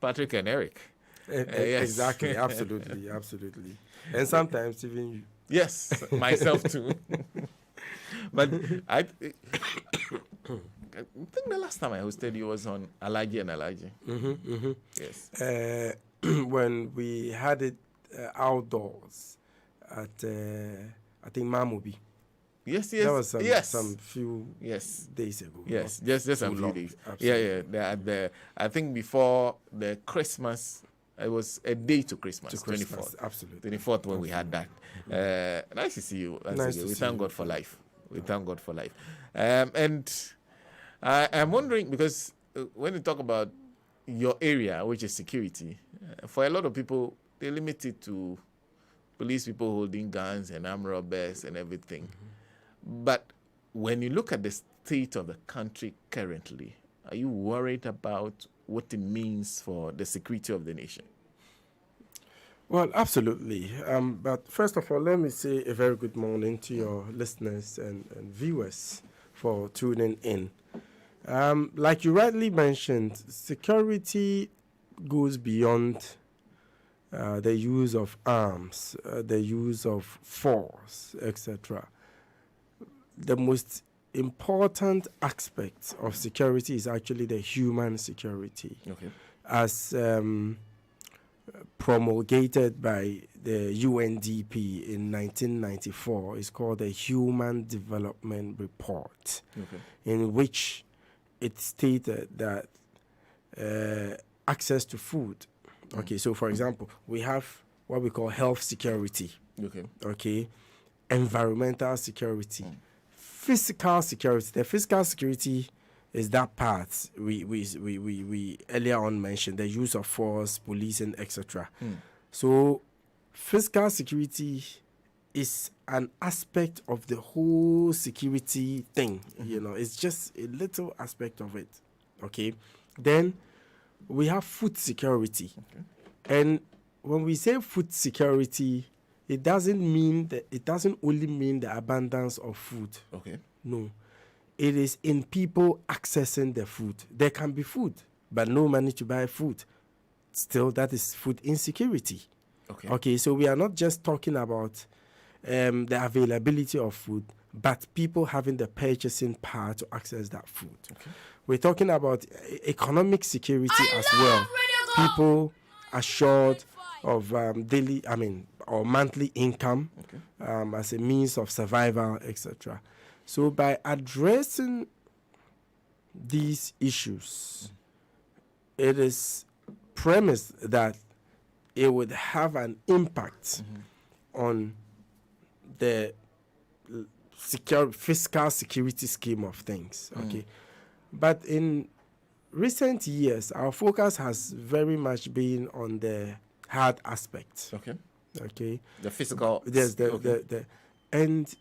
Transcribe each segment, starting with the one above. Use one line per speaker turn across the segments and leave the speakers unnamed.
Patrick and Eric. Yes.
Exactly, absolutely. And sometimes even you.
Yes, myself too. But I think the last time I hosted you was on Alaji and Alaji. Yes.
When we had it outdoors at, I think, Mamobi.
Yes.
That was some few days ago.
Yes, just a few days.
Absolutely.
Yeah. I think before the Christmas, it was a day to Christmas, 24th.
Absolutely.
24th when we had that. Nice to see you.
Nice to
we
see
thank
you.
God for life. We thank God for life. And I'm wondering, because when you talk about your area, which is security, for a lot of people, they limit it to police people holding guns and armed robbers and everything. But when you look at the state of the country currently, are you worried about what it means for the security of the nation?
Well, absolutely. But first of all, let me say a very good morning to your listeners and viewers for tuning in. Like you rightly mentioned, security goes beyond the use of arms, the use of force, etc. The most important aspect of security is actually the human security.
Okay.
As promulgated by the UNDP in 1994, it's called the Human Development Report, in which it stated that access to food. Okay, so for example, we have what we call health security. Okay, environmental security, physical security. The physical security is that part we earlier on mentioned, the use of force, policing, etc. So physical security is an aspect of the whole security thing. It's just a little aspect of it. Okay, then we have food security. And when we say food security, it doesn't only mean the abundance of food. No, it is in people accessing the food. There can be food, but no money to buy food. Still, that is food insecurity. Okay, so we are not just talking about the availability of food, but people having the purchasing power to access that food. We're talking about economic security as well. People assured of or monthly income as a means of survival, etc. So by addressing these issues, it is premised that it would have an impact on the fiscal security scheme of things. Okay, but in recent years, our focus has very much been on the hard aspects. Okay.
The physical.
Yes. And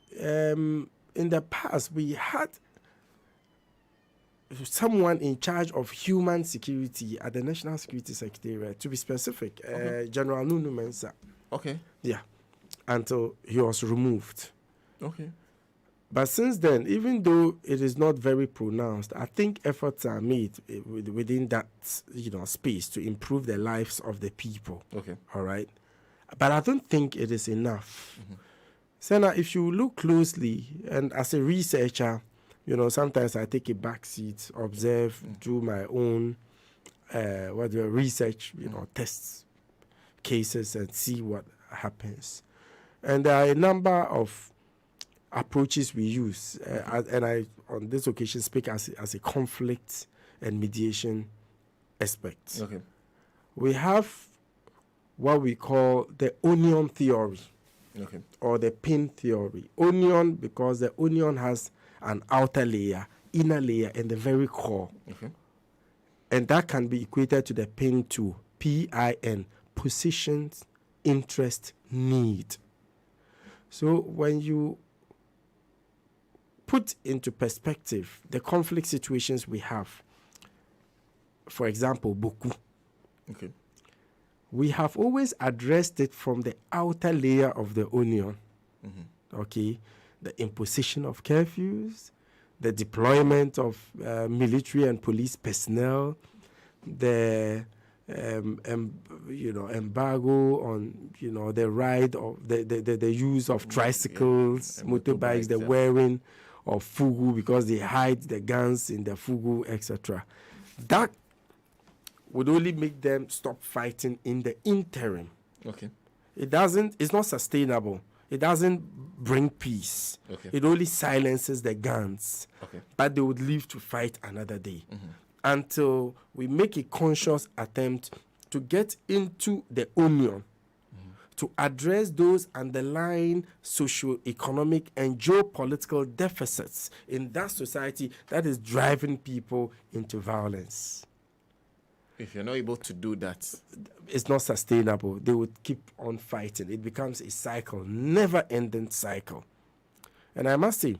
in the past, we had someone in charge of human security at the National Security Secretariat, to be specific, General Nunu Mensah. Yeah, until he was removed. But since then, even though it is not very pronounced, I think efforts are made within that space to improve the lives of the people. All right, but I don't think it is enough. Sena, if you look closely, and as a researcher, sometimes I take a back seat, observe, do my own research, test cases and see what happens. And there are a number of approaches we use, and I, on this occasion, speak as a conflict and mediation aspect. We have what we call the onion theory, or the pin theory. Onion, because the onion has an outer layer, inner layer, and the very core. And that can be equated to the pin tool, PIN, positions, interest, need. So when you put into perspective the conflict situations we have, for example, Boku, we have always addressed it from the outer layer of the onion. Okay, the imposition of curfews, the deployment of military and police personnel, the embargo on, the ride of the use of tricycles, motorbikes, the wearing of fugu because they hide the guns in the fugu, etc. That would only make them stop fighting in the interim.
Okay.
It's not sustainable. It doesn't bring peace.
Okay.
It only silences the guns.
Okay.
But they would live to fight another day. Until we make a conscious attempt to get into the onion, to address those underlying socio-economic and geopolitical deficits in that society that is driving people into violence.
If you're not able to do that,
it's not sustainable. They would keep on fighting. It becomes a cycle, never-ending cycle. And I must say,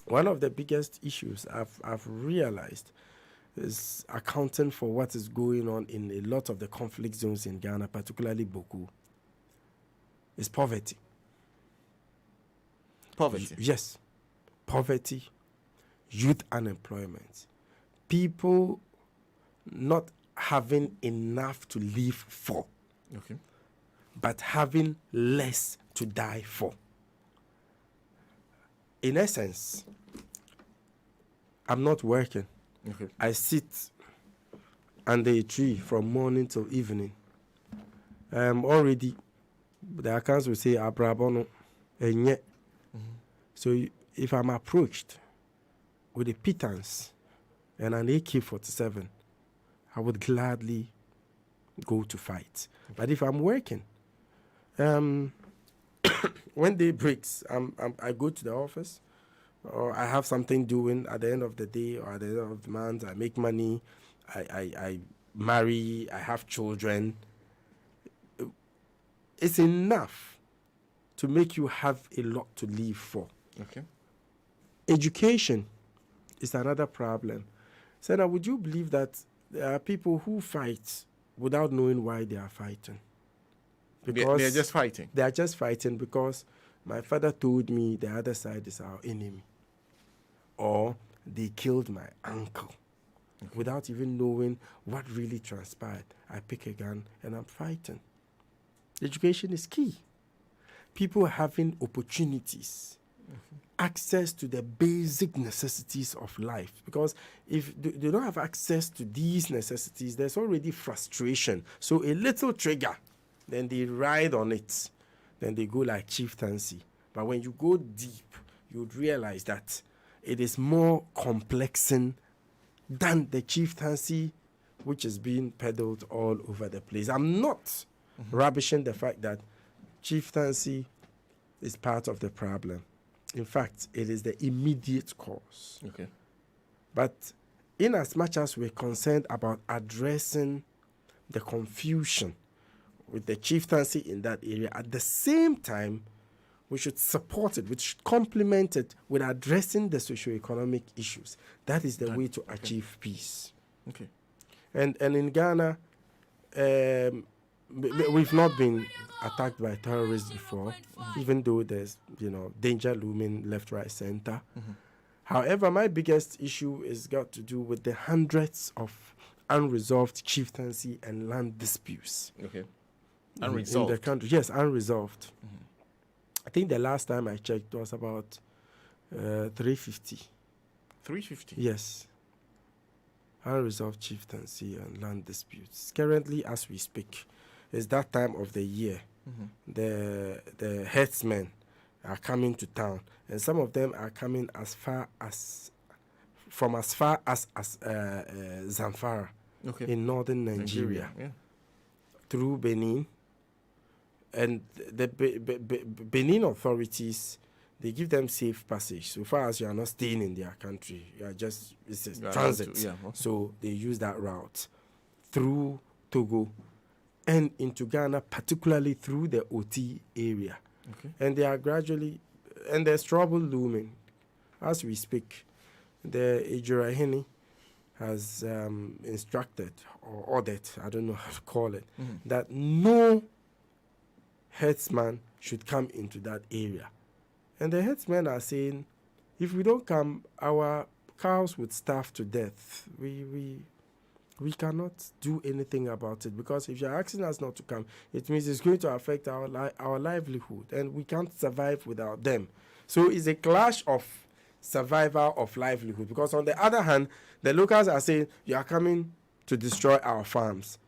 one of the biggest issues I've realized is accounting for what is going on in a lot of the conflict zones in Ghana, particularly Boku, is poverty.
Poverty?
Yes. Poverty, youth unemployment, people not having enough to live for,
okay,
but having less to die for. In essence, I'm not working.
Okay.
I sit under a tree from morning till evening. Already, the accounts will say, Abrabono, and yet. So if I'm approached with a pittance and an AK-47, I would gladly go to fight. But if I'm working, when day breaks, I go to the office, or I have something doing at the end of the day or at the end of the month. I make money, I marry, I have children. It's enough to make you have a lot to live for.
Okay.
Education is another problem. Sena, would you believe that there are people who fight without knowing why they are fighting?
Because they're just fighting.
They are just fighting because my father told me the other side is our enemy. Or they killed my uncle. Okay. Without even knowing what really transpired. I pick a gun and I'm fighting. Education is key. People having opportunities, access to the basic necessities of life. Because if they don't have access to these necessities, there's already frustration. So a little trigger, then they ride on it. Then they go like chieftaincy. But when you go deep, you would realize that it is more complexing than the chieftaincy which is being peddled all over the place. I'm not rubbishing the fact that chieftaincy is part of the problem. In fact, it is the immediate cause.
Okay.
But in as much as we're concerned about addressing the confusion with the chieftaincy in that area, at the same time, we should support it, we should complement it with addressing the socio-economic issues. That is the way to achieve peace.
Okay.
And in Ghana, we've not been attacked by terrorists before, even though there's, danger looming left, right, center. However, my biggest issue is got to do with the hundreds of unresolved chieftaincy and land disputes.
Okay. Unresolved?
In the country. Yes, unresolved. I think the last time I checked was about 350.
350?
Yes. Unresolved chieftaincy and land disputes. Currently, as we speak, it's that time of the year. The headsmen are coming to town, and some of them are coming as far as Zamfara, in northern Nigeria.
Yeah.
Through Benin. And the Benin authorities, they give them safe passage. So far as you are not staying in their country, you are just, it's a transit. So they use that route through Togo and into Ghana, particularly through the OT area.
Okay.
And they are gradually, and there's trouble looming. As we speak, the Ejurahini has instructed or ordered, I don't know how to call it, that no headsman should come into that area. And the headsmen are saying, if we don't come, our cows would starve to death. We We cannot do anything about it, because if you're asking us not to come, it means it's going to affect our livelihood, and we can't survive without them. So it's a clash of survival of livelihood, because on the other hand, the locals are saying you are coming to destroy our farms.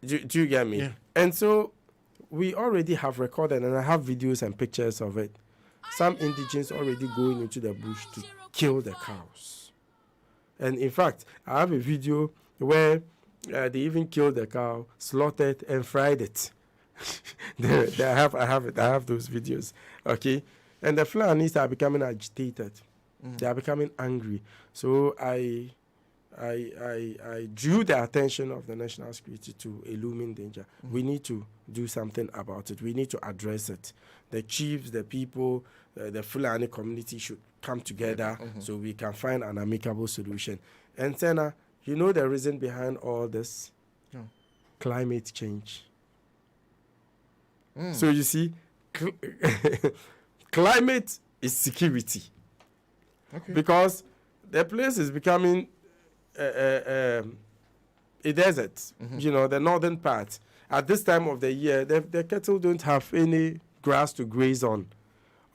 Do you get me?
Yeah.
And so we already have recorded, and I have videos and pictures of it, some indigents already going into the bush to kill the cows. And in fact, I have a video where they even killed the cow, slaughtered and fried it. I have those videos. Okay, and the Fulanis are becoming agitated. They are becoming angry. So I drew the attention of the national security to a looming danger. We need to do something about it. We need to address it. The chiefs, the people, the Fulani community should come together so we can find an amicable solution. And Sena, you know the reason behind all this? Climate change. So you see, climate is security.
Okay.
Because the place is becoming a desert. You know, the northern part. At this time of the year, the cattle don't have any grass to graze on.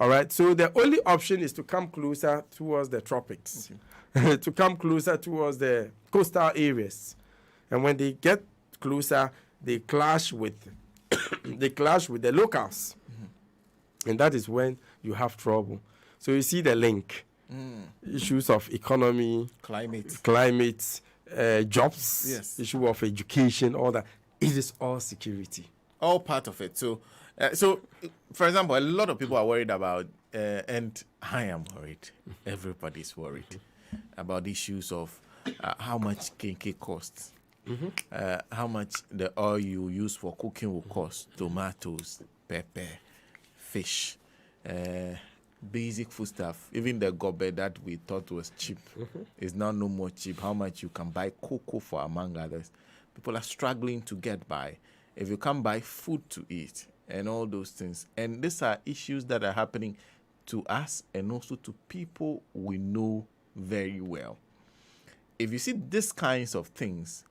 All right, so the only option is to come closer towards the tropics, to come closer towards the coastal areas. And when they get closer, they clash with the locals. And that is when you have trouble. So you see the link. Issues of economy, climate, jobs,
yes,
issue of education, all that. It is all security.
All part of it. So, for example, a lot of people are worried about, and I am worried. Everybody's worried about issues of how much kenke costs, how much the oil you use for cooking will cost, tomatoes, pepper, fish, basic foodstuff. Even the gobe that we thought was cheap is now no more cheap. How much you can buy cocoa for, among others. People are struggling to get by. If you can't buy food to eat and all those things. And these are issues that are happening to us and also to people we know very well. If you see these kinds of things,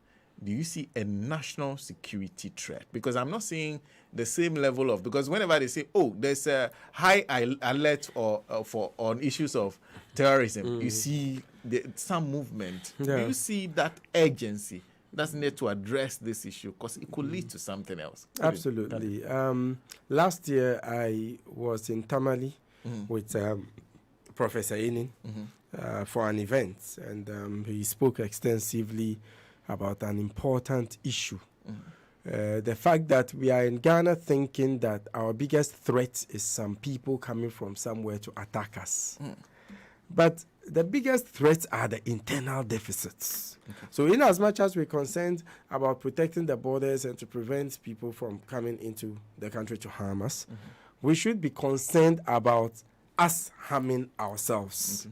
do you see a national security threat? Because I'm not seeing the same level of, because whenever they say, oh, there's a high alert on issues of terrorism, you see some movement.
Yeah.
Do you see that urgency that's needed to address this issue? Because it could lead to something else.
Absolutely. Last year, I was in Tamale with Professor Enin for an event, and he spoke extensively about an important issue. The fact that we are in Ghana thinking that our biggest threat is some people coming from somewhere to attack us. But the biggest threats are the internal deficits. So in as much as we're concerned about protecting the borders and to prevent people from coming into the country to harm us, we should be concerned about us harming ourselves.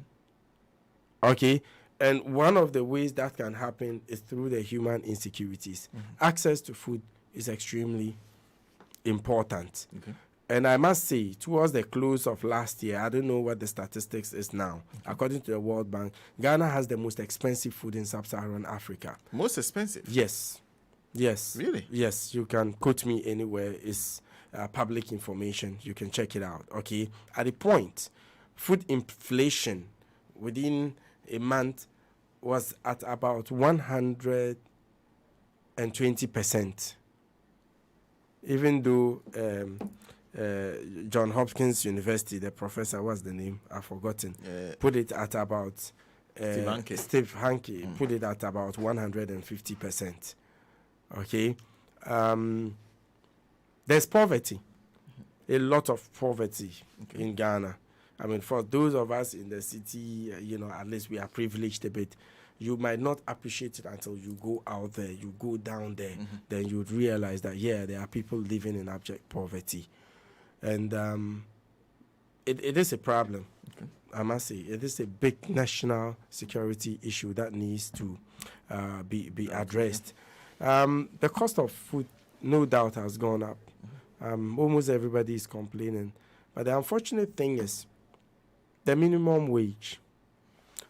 Okay? And one of the ways that can happen is through the human insecurities. Access to food is extremely important. And I must say, towards the close of last year, I don't know what the statistics is now. According to the World Bank, Ghana has the most expensive food in sub-Saharan Africa.
Most expensive?
Yes.
Really?
Yes, you can quote me anywhere. It's public information. You can check it out, okay? At the point, food inflation within a month was at about 120%. Even though John Hopkins University, the professor, what's the name? I've forgotten. Put it at about Steve Hanke put it at about 150%. Okay, there's poverty, a lot of poverty in Ghana. I mean, for those of us in the city, at least we are privileged a bit. You might not appreciate it until you go out there, you go down there, then you would realize that, there are people living in abject poverty. And it is a problem, I must say. It is a big national security issue that needs to be addressed. The cost of food, no doubt, has gone up. Almost everybody is complaining. But the unfortunate thing is the minimum wage.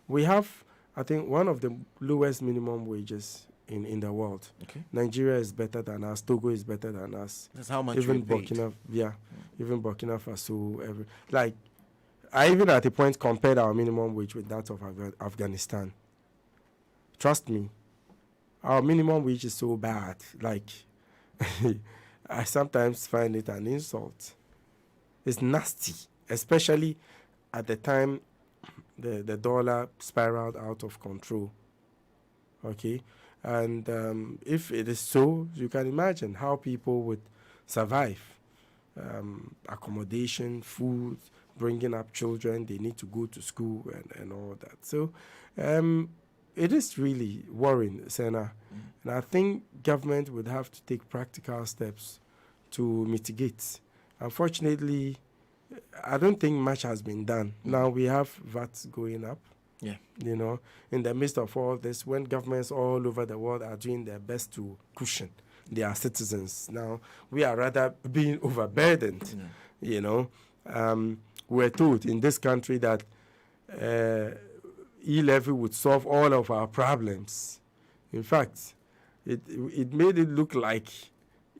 We have, I think, one of the lowest minimum wages in the world.
Okay.
Nigeria is better than us. Togo is better than us.
That's how much
even
we paid.
Even Burkina Faso. I even at a point compared our minimum wage with that of Afghanistan. Trust me, our minimum wage is so bad. Like, I sometimes find it an insult. It's nasty, especially at the time the dollar spiraled out of control. Okay, and if it is so, you can imagine how people would survive. Accommodation, food, bringing up children, they need to go to school and all that. So it is really worrying, Sena. And I think government would have to take practical steps to mitigate. Unfortunately, I don't think much has been done. Now we have VAT going up.
Yeah.
You know, in the midst of all this, when governments all over the world are doing their best to cushion their citizens, now we are rather being overburdened. You know, we're told in this country that e-levy would solve all of our problems. In fact, it made it look like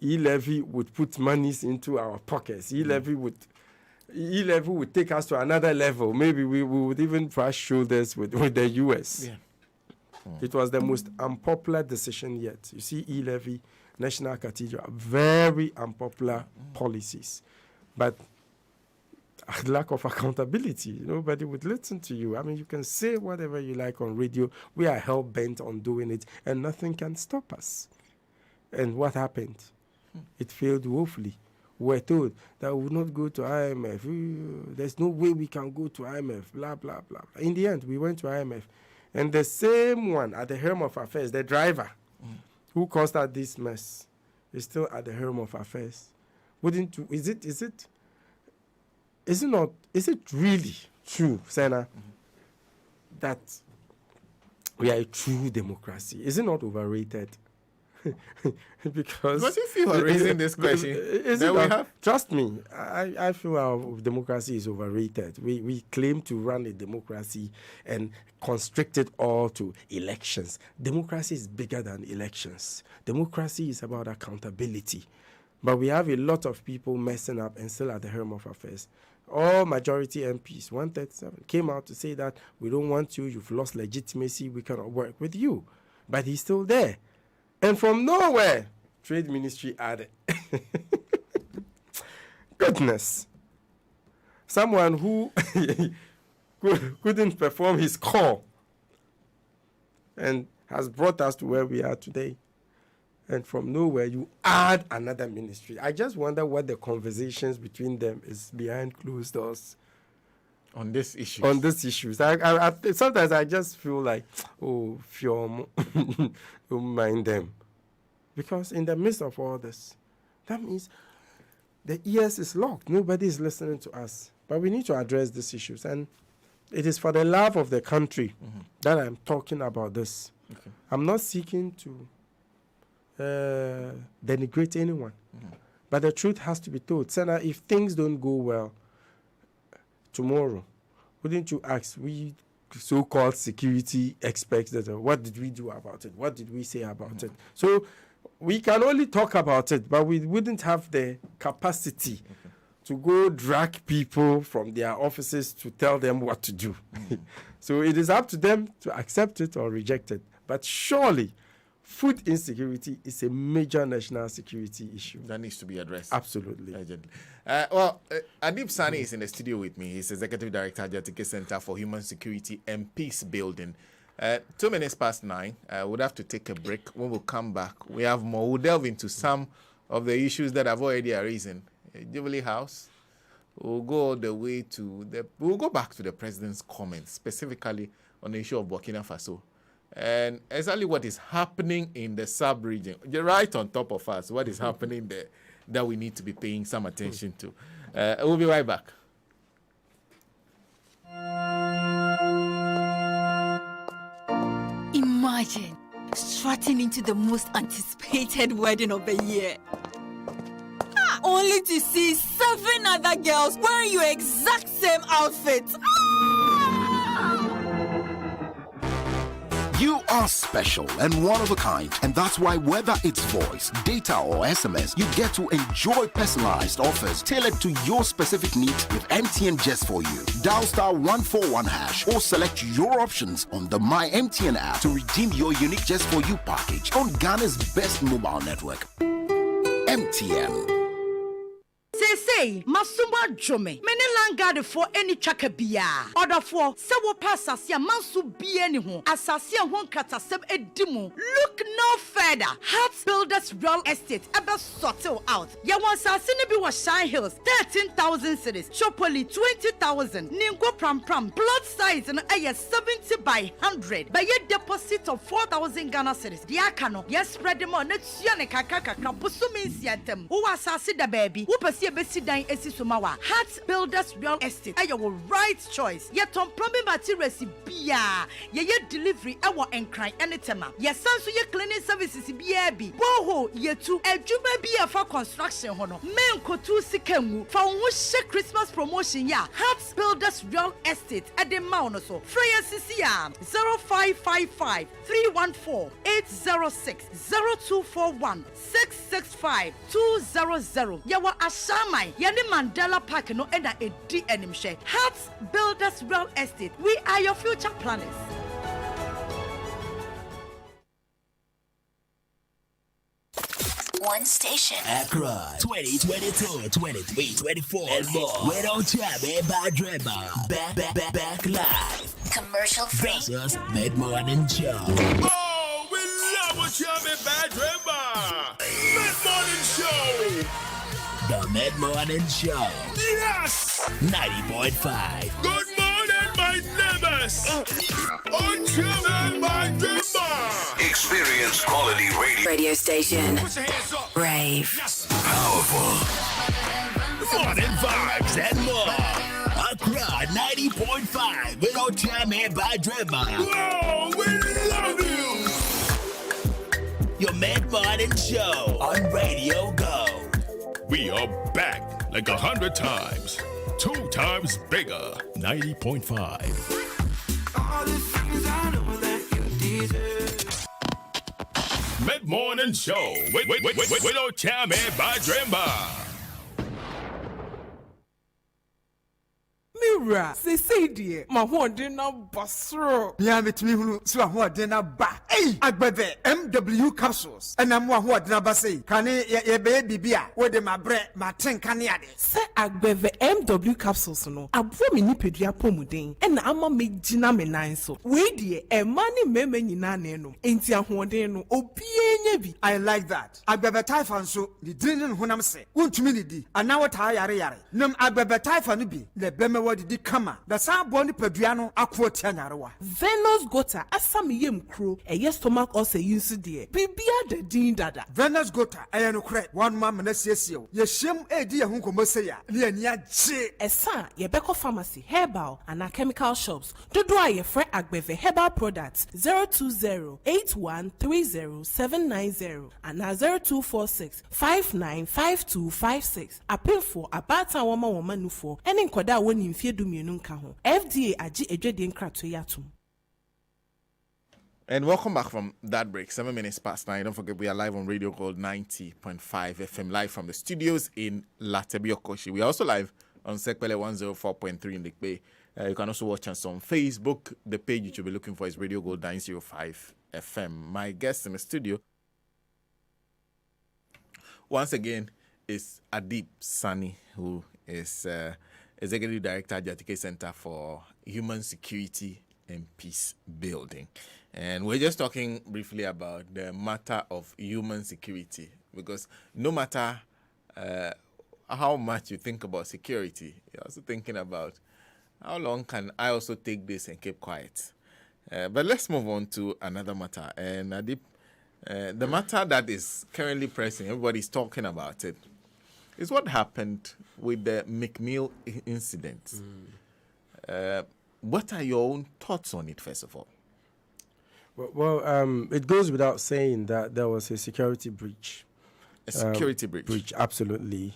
e-levy would put monies into our pockets. E-levy would take us to another level. Maybe we would even brush shoulders with the US.
Yeah.
It was the most unpopular decision yet. You see, e-levy, National Cathedral, very unpopular policies. But lack of accountability. Nobody would listen to you. I mean, you can say whatever you like on radio. We are hell-bent on doing it, and nothing can stop us. And what happened? It failed woefully. We're told that we will not go to IMF. There's no way we can go to IMF, blah, blah, blah. In the end, we went to IMF. And the same one at the helm of affairs, the driver who caused us this mess, is still at the helm of affairs. Is it really true, Sena, that we are a true democracy? Is it not overrated? Because
if you are raising this question, then we have...
Trust me, I feel our democracy is overrated. We claim to run a democracy and constrict it all to elections. Democracy is bigger than elections. Democracy is about accountability. But we have a lot of people messing up and still at the helm of affairs. All majority MPs, 137, came out to say that we don't want you, you've lost legitimacy, we cannot work with you. But he's still there. And from nowhere, Trade Ministry added. Goodness. Someone who couldn't perform his call and has brought us to where we are today. And from nowhere, you add another ministry. I just wonder what the conversations between them is behind closed doors.
On this issue.
On these issues. I sometimes I just feel like, Fiom, don't mind them. Because in the midst of all this, that means the ears is locked. Nobody is listening to us. But we need to address these issues. And it is for the love of the country that I'm talking about this. Okay. I'm not seeking to denigrate anyone. But the truth has to be told. Sena, if things don't go well tomorrow, wouldn't you ask, we so-called security experts, that what did we do about it? What did we say about it? So we can only talk about it, but we wouldn't have the capacity to go drag people from their offices to tell them what to do. So it is up to them to accept it or reject it. But surely, food insecurity is a major national security issue.
That needs to be addressed.
Absolutely.
Adib Saani is in the studio with me. He's Executive Director at Jatike Center for Human Security and Peace Building. 2 minutes past 9. We'll have to take a break. When we come back, we have more. We'll delve into some of the issues that have already arisen. Jubilee House. We'll go all the way to we'll go back to the president's comments, specifically on the issue of Burkina Faso. And exactly what is happening in the sub-region, right on top of us, what is happening there that we need to be paying some attention to. We'll be right back.
Imagine strutting into the most anticipated wedding of the year. Only to see 7 other girls wearing your exact same outfit.
You are special and one of a kind, and that's why whether it's voice, data, or SMS, you get to enjoy personalized offers tailored to your specific needs with MTN just for you. Dial star 141 hash or select your options on the My MTN app to redeem your unique just for you package on Ghana's best mobile network. MTN.
Say, Masuma Jome, many langard for any chakabia. Order for Sawo Passasia Mansu be anyone, Assasia won't cut a sub edimu. Look no further. Hearts Builders Real Estate about sorted out. Yawan Sassinabi was Shine Hills, 13,000 cities, Chopoli 20,000, Ningo Pram Pram, plot size and a 70 by 100. By a deposit of 4,000 Ghana cities. Diakano, yes, spread them on it's Yanaka Pusumi Siatem, who assassin the baby, who perceive Besidan Esisumawa. Hearts Builders Real Estate. Your right choice. Yet on plumbing materials bia. Ye delivery our and cry anytime. Yes, so your cleaning services BAB. Boho ye too. A juba bia for construction hono. Men ko tu sikemu. For one Christmas promotion ya. Hearts Builders Real Estate at the Mount so. Freya CCR 0555 314 806 0241 665 200. Yawa Ashamai. Yani Mandela Park no eda edi enimshe. Hearts Builders Real Estate. We are your future planners.
One station.
Accra 2022, 23, 24 and more. We don't chat, by Drema. Back live.
Commercial free.
Versus Mid-Morning Show.
Oh, we love what y'all been bad Drema. Mid-Morning Show.
The Mid-Morning Show.
Yes.
90.5.
Good morning, my neighbors. On Children by Drema.
Experience quality
Radio station.
Put your hands up.
Rave.
Yes.
Powerful. Morning vibes and more. Accra 90.5. We don't chat, by Drema.
Whoa, we love you.
Your Mid-Morning Show on Radio Go.
We are back like 100 times. 2 times bigger. 90.5.
All the things I know that you deserve.
Mid-Morning Show. We don't tell me by Dremba.
Mira, say dear, my one dinner basro.
Yeah, with me who so what dinner ba. Hey, agbede MW capsules. And I'm what dinner say. Can ye baby bia? Where the my bread, my tin can yade.
Say agbede MW capsules no. Abro mi ni pedua pomuden. And ama me gina me nine so. We dear, e mani meme nyina ne no. Enti ahoden no obie bi.
I like that. Agbede typhoon so the dinin honam se. Untumi ni di. And now what yare. Nam agbede typhoon bi. Le beme di kama the same body peduano akwo tianyarewa
Venus gota asami yem kro eye stomach also use there bibia the din dada
Venus gota eye no kre one man na siesie ye hyem edi ye hu komose ya ne ani agye
esa ye beko pharmacy herbal and chemical shops dodo aye free agbeve herbal products 020-8130-790 and 0246-595256 appeal for abata woma nufo ene nkoda woni mfie dumienu nka ho FDA agi edwede nkrato yatum.
And welcome back from that break. 7 minutes past 9. Don't forget we are live on Radio Gold 90.5 FM, live from the studios in Latebiokoshi. We are also live on Sekpele 104.3 in the Bay. You can also watch us on Facebook. The page you should be looking for is Radio Gold 905 FM. My guest in the studio, once again, is Adib Saani, who is Executive Director at Jatike Center for Human Security and Peace Building. And we're just talking briefly about the matter of human security, because no matter how much you think about security, you're also thinking about how long can I also take this and keep quiet. But let's move on to another matter. And Adib, the matter that is currently pressing, everybody's talking about it, is what happened with the McMill incident. What are your own thoughts on it, first of all?
Well, it goes without saying that there was a security breach.
A security breach?
Absolutely.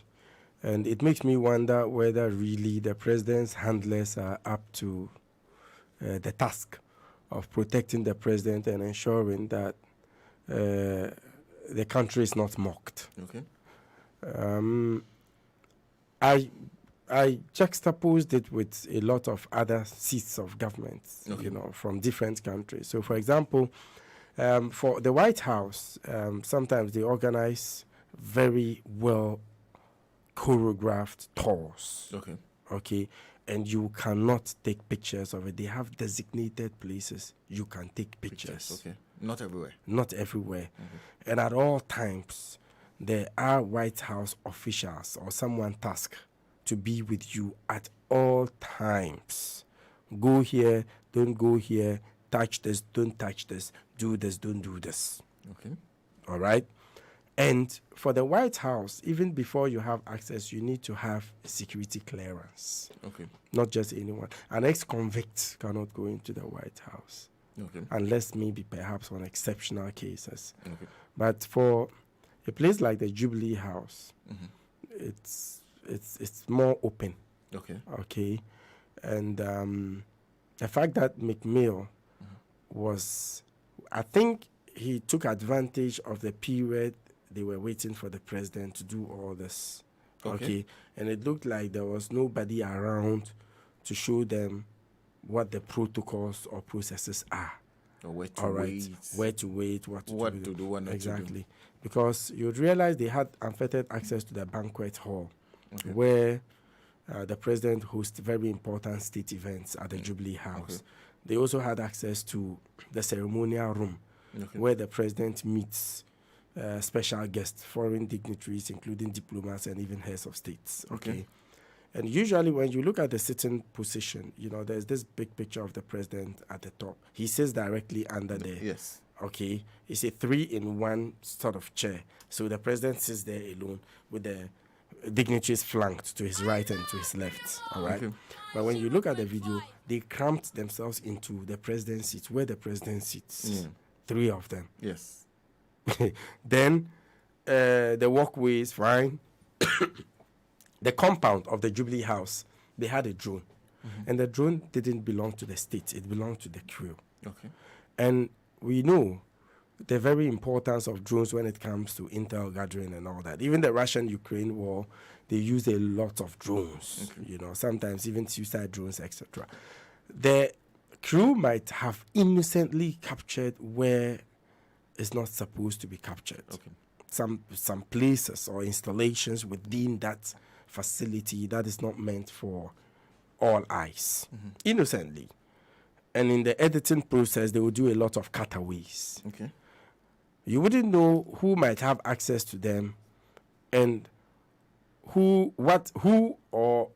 And it makes me wonder whether really the president's handlers are up to the task of protecting the president and ensuring that the country is not mocked.
Okay.
I juxtaposed it with a lot of other seats of government,
Okay.
from different countries. So, for example, for the White House, sometimes they organize very well choreographed tours.
Okay.
Okay, and you cannot take pictures of it. They have designated places you can take pictures.
Okay. Not everywhere.
Not everywhere. And at all times, there are White House officials or someone tasked to be with you at all times. Go here, don't go here, touch this, don't touch this, do this, don't do this.
Okay.
All right? And for the White House, even before you have access, you need to have a security clearance.
Okay.
Not just anyone. An ex-convict cannot go into the White House.
Okay.
Unless maybe perhaps on exceptional cases.
Okay.
But for a place like the Jubilee House, it's more open.
Okay.
Okay. And the fact that McMill was, I think he took advantage of the period they were waiting for the president to do all this. Okay. And it looked like there was nobody around to show them what the protocols or processes are.
Or where to wait.
Where to wait, what to do.
What not
exactly.
to do.
Because you'd realize they had unfettered access to the banquet hall where the president hosts very important state events at the Jubilee House.
Okay.
They also had access to the ceremonial room where the president meets special guests, foreign dignitaries, including diplomats and even heads of states. Okay. And usually when you look at the sitting position, there's this big picture of the president at the top. He sits directly under there.
Yes.
Okay. It's a 3-in-1 sort of chair. So the president sits there alone with the dignitaries flanked to his right and to his left. All right.
Okay.
But when you look at the video, they cramped themselves into the president's seat, where the president sits. 3 of them.
Yes.
Then the walkway is fine. The compound of the Jubilee House, they had a drone. And the drone didn't belong to the state. It belonged to the crew.
Okay.
And we know the very importance of drones when it comes to intel gathering and all that. Even the Russian-Ukraine war, they use a lot of drones. Sometimes even suicide drones, etc. The crew might have innocently captured where it's not supposed to be captured.
Okay.
Some places or installations within that facility that is not meant for all eyes, innocently. And in the editing process, they will do a lot of cutaways.
Okay.
You wouldn't know who might have access to them and who or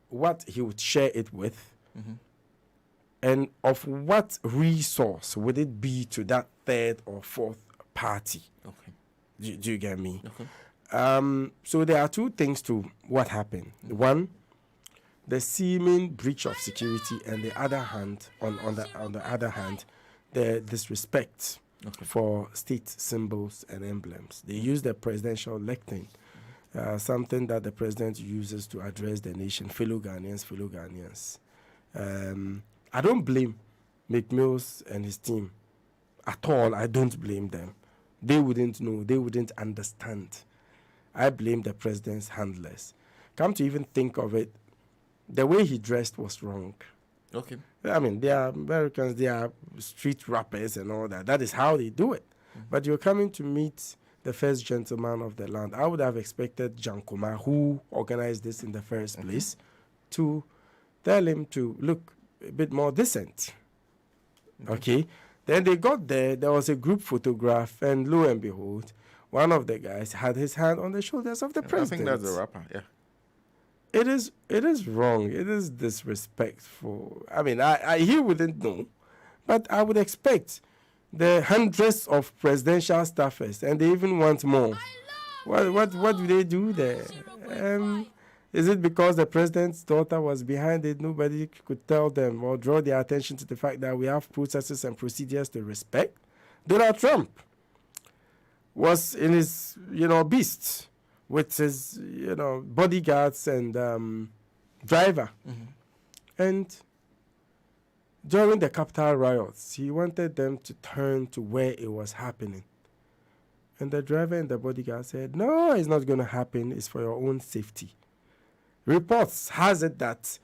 what he would share it with, and of what resource would it be to that third or fourth party.
Okay.
Do you get me?
Okay.
So there are 2 things to what happened. One, the seeming breach of security, and the other hand, on the other hand, the disrespect for state symbols and emblems. They use the presidential lectern, something that the president uses to address the nation, fellow Ghanaians. I don't blame McMills and his team at all. I don't blame them. They wouldn't know. They wouldn't understand. I blame the president's handlers. Come to even think of it, the way he dressed was wrong.
Okay.
I mean, they are Americans, they are street rappers and all that. That is how they do it. But you're coming to meet the first gentleman of the land. I would have expected Jan Kumar, who organized this in the first place, to tell him to look a bit more decent. Okay? Then they got there was a group photograph, and lo and behold, one of the guys had his hand on the shoulders of the president.
I think that's the rapper, yeah.
It is wrong. It is disrespectful. I mean, he wouldn't know, but I would expect the hundreds of presidential staffers, and they even want more. What do they do there? Is it because the president's daughter was behind it? Nobody could tell them or draw their attention to the fact that we have processes and procedures to respect. Donald Trump was in his, beast with his, bodyguards and driver. And During the Capitol riots, he wanted them to turn to where it was happening. And the driver and the bodyguard said, no, it's not going to happen. It's for your own safety. Reports has it that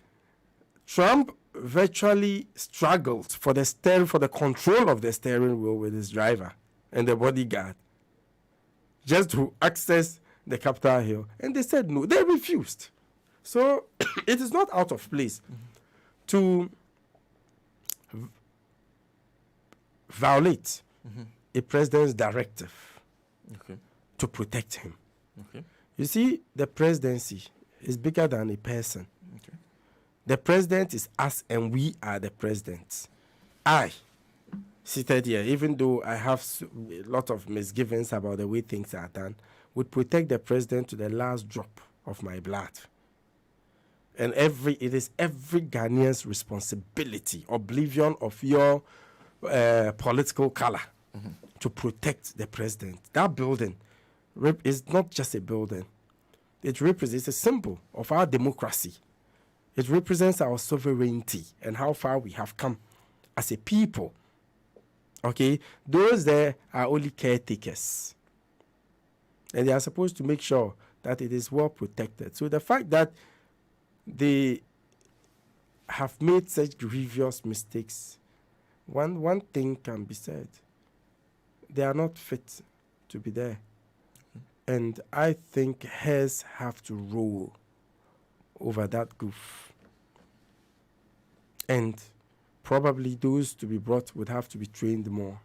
Trump virtually struggled for the control of the steering wheel with his driver and the bodyguard just to access the Capitol Hill. And they said no. They refused. So it is not out of place to violate a president's directive to protect him. You see, the presidency is bigger than a person. The president is us and we are the presidents. I, seated here, even though I have a lot of misgivings about the way things are done, would protect the president to the last drop of my blood. And it is every Ghanaian's responsibility, oblivion of your political color, to protect the president. That building is not just a building. It represents a symbol of our democracy. It represents our sovereignty and how far we have come as a people. Okay? Those there are only caretakers. And they are supposed to make sure that it is well protected. So the fact that they have made such grievous mistakes, one thing can be said. They are not fit to be there. And I think hairs have to roll over that goof. And probably those to be brought would have to be trained more.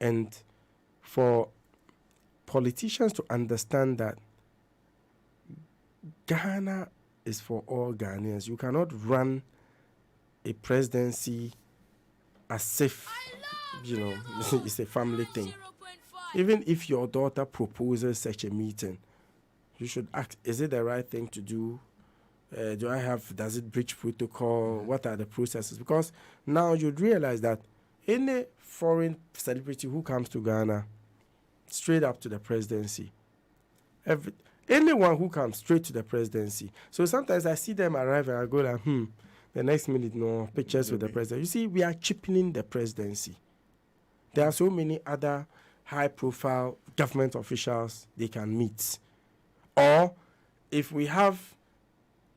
And for politicians to understand that Ghana is for all Ghanaians. You cannot run a presidency as if, it's a family thing. Even if your daughter proposes such a meeting, you should ask, is it the right thing to do? Does it breach protocol? What are the processes? Because now you'd realize that any foreign celebrity who comes to Ghana, straight up to the presidency, anyone who comes straight to the presidency. So sometimes I see them arrive and I go like, the next minute, no, pictures with the president. You see, we are cheapening the presidency. There are so many other high-profile government officials they can meet. Or if we have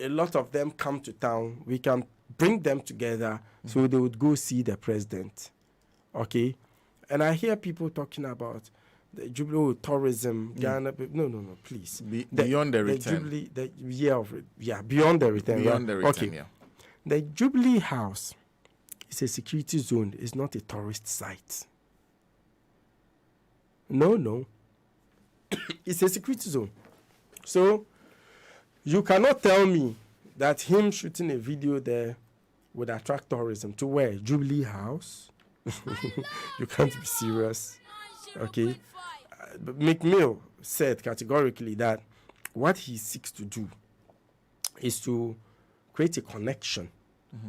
a lot of them come to town, we can bring them together so they would go see the president. Okay? And I hear people talking about the Jubilee tourism, Ghana. No, please.
Beyond the return.
Beyond the return.
Beyond the return, yeah.
The Jubilee House is a security zone. It's not a tourist site. No. It's a security zone. So you cannot tell me that him shooting a video there would attract tourism to where? Jubilee House? You can't be serious. Okay? McMill said categorically that what he seeks to do is to create a connection,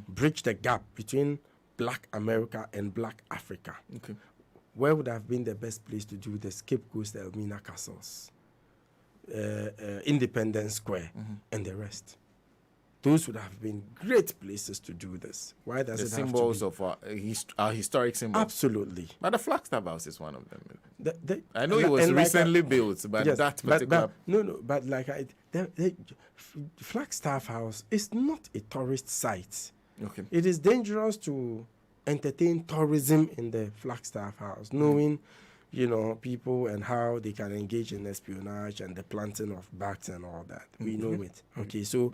bridge the gap between Black America and Black Africa.
Okay.
Where would have been the best place to do this? Cape Coast, Elmina Castles, Independence Square, and the rest. Those would have been great places to do this. Why does it have to be?
The symbols of our historic symbols.
Absolutely.
But the Flagstaff House is one of them. I know
and
it was
like
recently built, but
yes,
that particular...
But the Flagstaff House is not a tourist site.
Okay.
It is dangerous to entertain tourism in the Flagstaff House, knowing, people and how they can engage in espionage and the planting of bats and all that. We know it. Okay, so...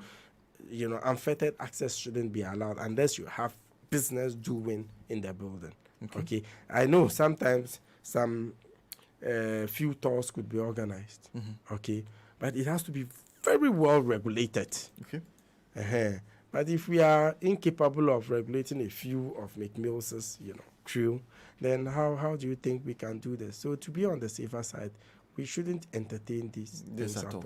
unfettered access shouldn't be allowed unless you have business doing in the building. Okay. I know sometimes some few tours could be organized. Okay. But it has to be very well regulated.
Okay.
But if we are incapable of regulating a few of McMill's, crew, then how do you think we can do this? So to be on the safer side, we shouldn't entertain these things at all.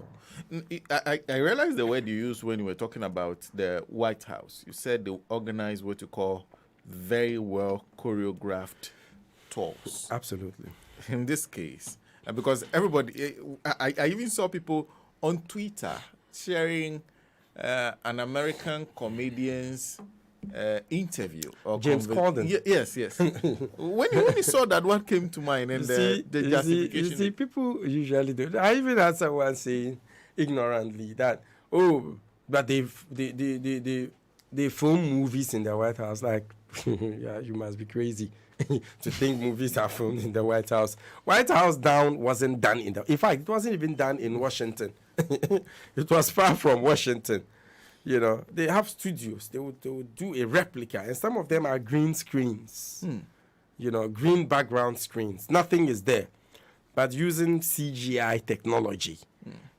I realized the word you used when you were talking about the White House. You said they organize what you call very well choreographed tours.
Absolutely.
In this case, because everybody, I even saw people on Twitter sharing an American comedian's interview or
James Corden.
Yes. when you saw that, what came to mind? And the justification.
You see, people usually do. I even had someone saying ignorantly that, but they film movies in the White House. Like, yeah, you must be crazy to think movies are filmed in the White House. White House Down wasn't done in the. In fact, it wasn't even done in Washington. It was far from Washington. You know, they have studios. They would do a replica, and some of them are green screens. You know, green background screens. Nothing is there, but using CGI technology.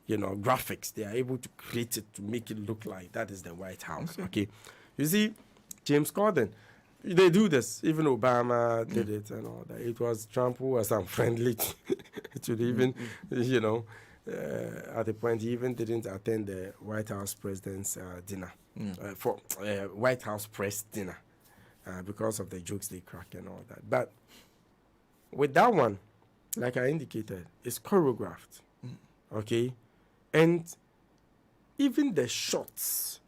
You know, graphics, they are able to create it to make it look like that is the White House. Okay. You see, James Corden, they do this. Even Obama did it and all that. It was Trump who was unfriendly to even, you know, at the point he even didn't attend the White House president's dinner, for White House press dinner, because of the jokes they crack and all that. But with that one, like I indicated, it's choreographed. Okay. And even the shots,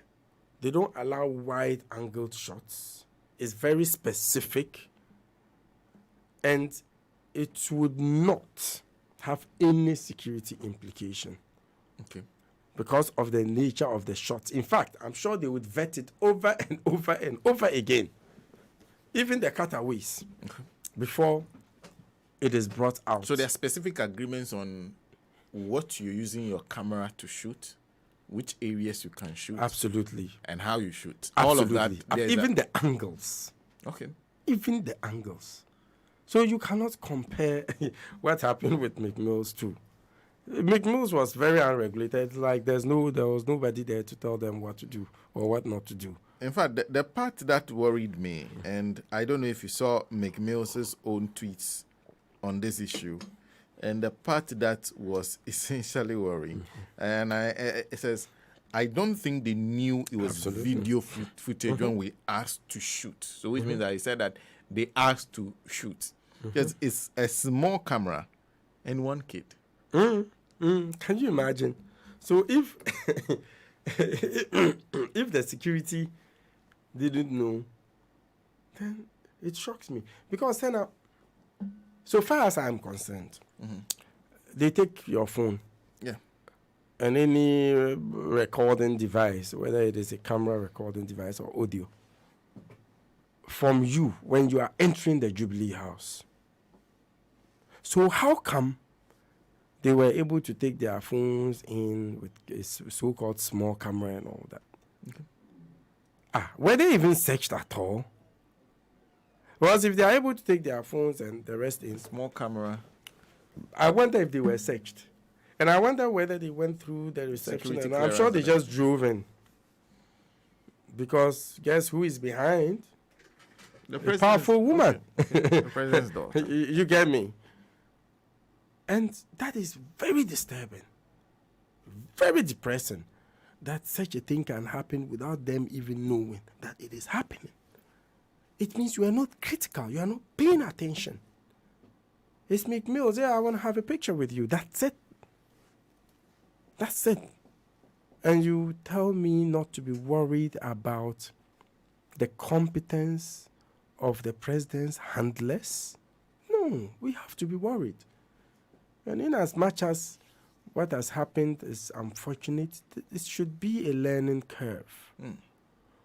they don't allow wide-angled shots. It's very specific. And it would not have any security implication.
Okay.
Because of the nature of the shots. In fact, I'm sure they would vet it over and over and over again. Even the cutaways.
Okay.
Before it is brought out.
So there are specific agreements on what you're using your camera to shoot, which areas you can shoot.
Absolutely.
And how you shoot.
Absolutely.
All of that.
Even the angles.
Okay.
Even the angles. So you cannot compare what happened with McMills too. McMills was very unregulated. Like there was nobody there to tell them what to do or what not to do.
In fact, the part that worried me, and I don't know if you saw McMills's own tweets on this issue, and the part that was essentially worrying, and it says, I don't think they knew it was video footage when we asked to shoot. So which means that he said that they asked to shoot. Because it's a small camera and one kid.
Can you imagine? So if if the security didn't know, then it shocks me. Because Sena, so far as I'm concerned, they take your phone.
Yeah.
And any recording device, whether it is a camera recording device or audio, from you when you are entering the Jubilee House. So how come they were able to take their phones in with a so-called small camera and all that? Okay. Were they even searched at all? Because if they are able to take their phones and the rest in
small camera,
I wonder if they were searched. And I wonder whether they went through the reception. And I'm sure they just drove in. Because guess who is behind? A powerful woman.
Okay. The president's daughter.
You get me? And that is very disturbing. Very depressing. That such a thing can happen without them even knowing that it is happening. It means you are not critical. You are not paying attention. It's McMills. Yeah, I want to have a picture with you. That's it. That's it. And you tell me not to be worried about the competence of the president's handlers? No, we have to be worried. And in as much as what has happened is unfortunate, it should be a learning curve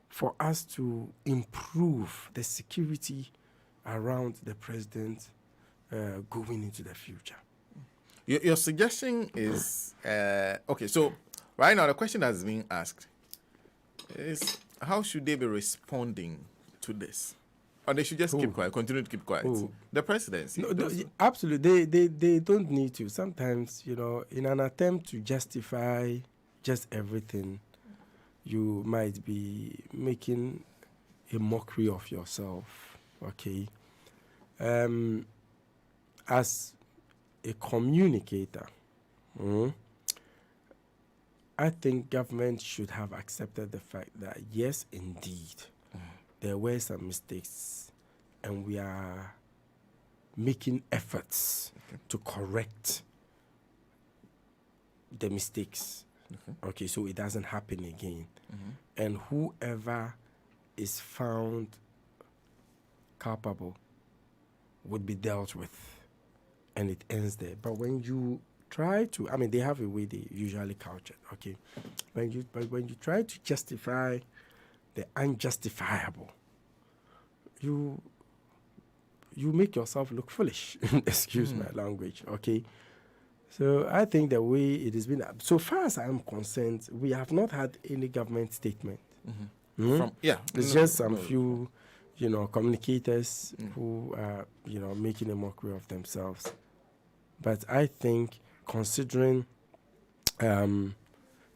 for us to improve the security around the president going into the future.
Your suggestion is, okay, so right now the question that's being asked is, how should they be responding to this? Or they should just keep quiet, continue to keep quiet? The presidency.
No, absolutely. They don't need to. Sometimes, you know, in an attempt to justify just everything, you might be making a mockery of yourself, okay? As a communicator, I think government should have accepted the fact that, yes, indeed, there were some mistakes, and we are making efforts to correct the mistakes. Okay, so it doesn't happen again. And whoever is found culpable would be dealt with, and it ends there. But when you try to, I mean, they have a way they usually couch it, okay? When you try to justify the unjustifiable, you make yourself look foolish. Excuse my language, okay? So I think the way it has been, so far as I am concerned, we have not had any government statement. It's just some few, communicators who are, making a mockery of themselves. But I think, considering the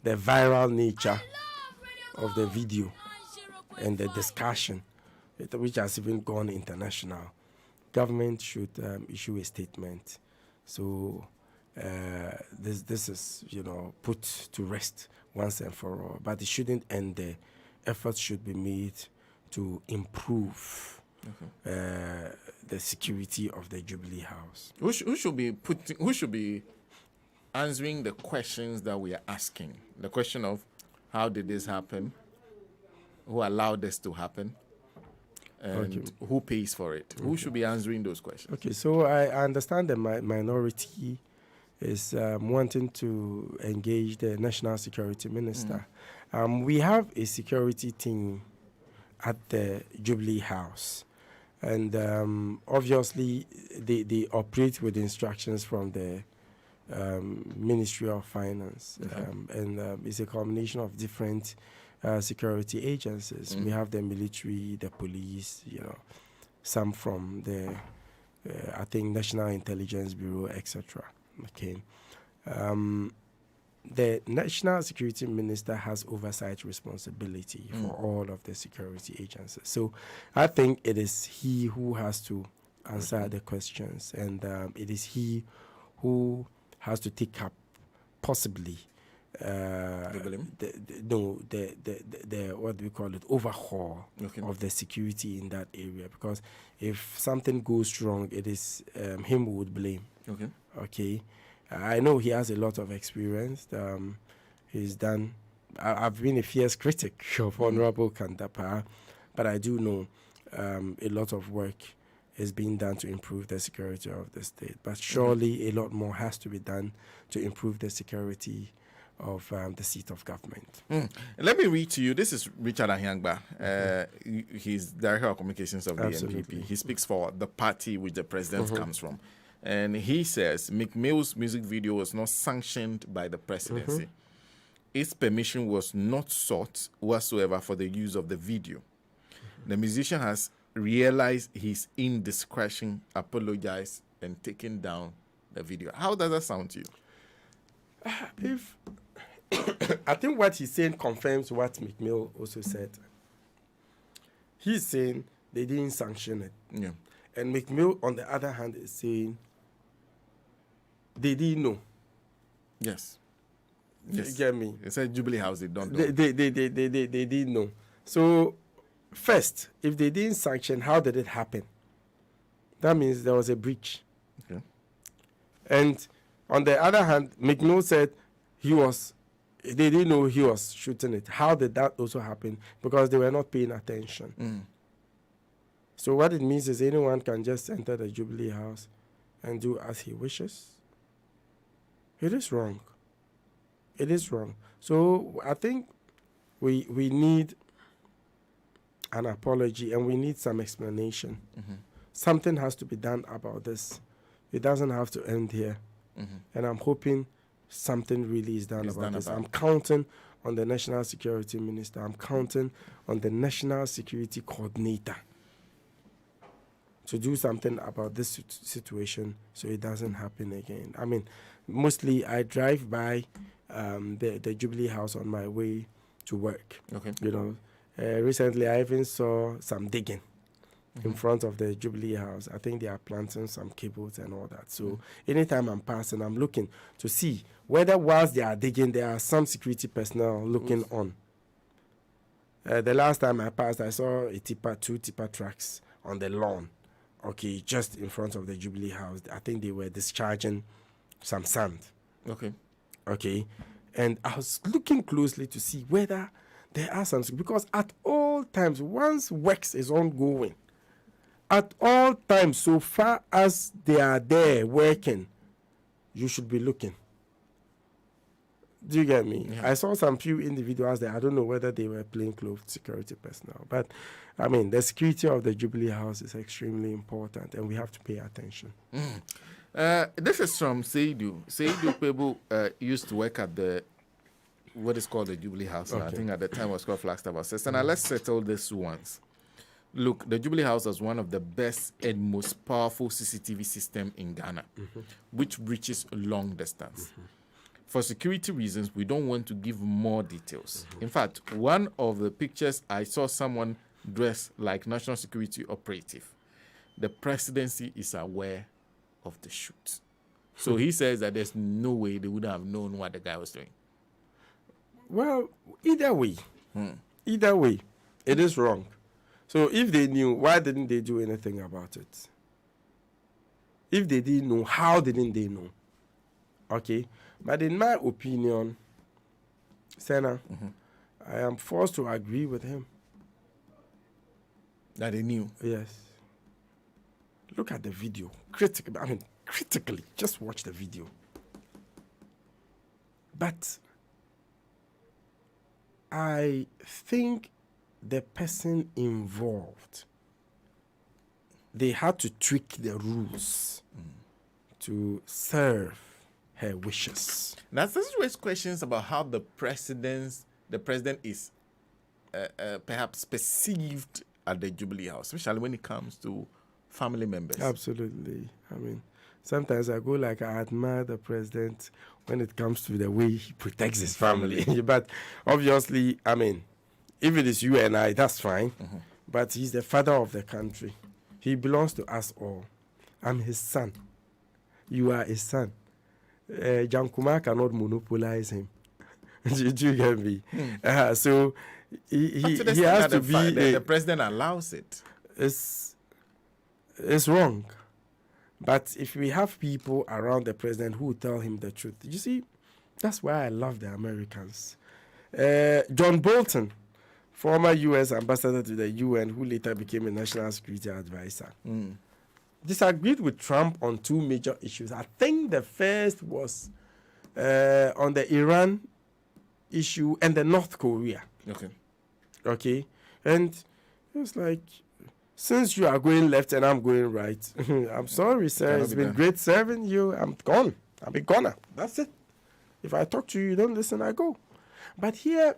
viral nature of the video and the discussion, which has even gone international, government should issue a statement. So this is, put to rest once and for all. But it shouldn't end there. Efforts should be made to improve the security of the Jubilee House.
Who should be answering the questions that we are asking? The question of how did this happen? Who allowed this to happen? And who pays for it? Who should be answering those questions?
Okay, so I understand the minority is wanting to engage the National Security Minister. We have a security team at the Jubilee House, and obviously they operate with instructions from the Ministry of Finance, and it's a combination of different security agencies. We have the military, the police, some from the I think National Intelligence Bureau, etc. Okay. The National Security Minister has oversight responsibility for all of the security agencies. So I think it is he who has to answer the questions, and it is he who has to take up possibly the what do we call it, overhaul of the security in that area, because if something goes wrong, it is him who would blame. Okay. I know he has a lot of experience. He's done. I've been a fierce critic of Honorable Kandapa, but I do know a lot of work is being done to improve the security of the state. But surely a lot more has to be done to improve the security of the seat of government.
Let me read to you. This is Richard Ahyangba. He's Director of Communications of the NPP. He speaks for the party which the president comes from. And he says McMill's music video was not sanctioned by the presidency. Its permission was not sought whatsoever for the use of the video. The musician has realized his indiscretion, apologized, and taken down the video. How does that sound to you?
If I think what he's saying confirms what McMill also said. He's saying they didn't sanction it. And McMill, on the other hand, is saying they didn't know.
Yes.
You get me?
It said Jubilee House, they don't know.
They didn't know. So, first, if they didn't sanction, how did it happen? That means there was a breach. And on the other hand, McMill said they didn't know he was shooting it. How did that also happen? Because they were not paying attention. So what it means is anyone can just enter the Jubilee House and do as he wishes. It is wrong. It is wrong. So I think we need an apology and we need some explanation. Something has to be done about this. It doesn't have to end here. And I'm hoping something really is done about this. I'm counting on the National Security Minister. I'm counting on the National Security Coordinator to do something about this situation so it doesn't happen again. I mean, mostly I drive by the Jubilee House on my way to work. Recently I even saw some digging in front of the Jubilee House. I think they are planting some cables and all that. So anytime I'm passing, I'm looking to see whether whilst they are digging, there are some security personnel looking on. The last time I passed, I saw two tipper trucks on the lawn. Just in front of the Jubilee House. I think they were discharging some sand. And I was looking closely to see whether there are some, because at all all times, once works is ongoing, at all times, so far as they are there working, you should be looking. Do you get me?
Yeah.
I saw some few individuals there. I don't know whether they were plainclothes security personnel, but I mean, the security of the Jubilee House is extremely important, and we have to pay attention.
This is from Seidu. Seidu Pebu used to work at what is called the Jubilee House. Okay. I think at the time it was called Flagstaff. Says, now let's settle this once. Look, the Jubilee House is one of the best and most powerful CCTV system in Ghana, which reaches long distance. For security reasons, we don't want to give more details. In fact, one of the pictures, I saw someone dressed like national security operative. The presidency is aware of the shoot. So he says that there's no way they would have known what the guy was doing.
Well, either way, it is wrong. So if they knew, why didn't they do anything about it? If they didn't know, how didn't they know? Okay? But in my opinion, Sena, I am forced to agree with him.
That they knew?
Yes. Look at the video. Critically, just watch the video. But I think the person involved, they had to tweak the rules to serve her wishes.
Now, this raises questions about how the president is perhaps perceived at the Jubilee House, especially when it comes to family members.
Absolutely. I mean, sometimes I go like I admire the president when it comes to the way he protects his family. But obviously, I mean, if it is you and I, that's fine. But he's the father of the country. He belongs to us all. I'm his son. You are his son. Jankuma cannot monopolize him. Do you get me? So he has to be...
The president allows it.
It's wrong. But if we have people around the president who tell him the truth, you see, that's why I love the Americans. John Bolton, former U.S. ambassador to the UN, who later became a national security advisor, disagreed with Trump on two major issues. I think the first was on the Iran issue and the North Korea. Okay. And it was like, since you are going left and I'm going right, I'm sorry, sir. It's been great serving you. I'm gone. I'm a goner. That's it. If I talk to you, you don't listen, I go. But here,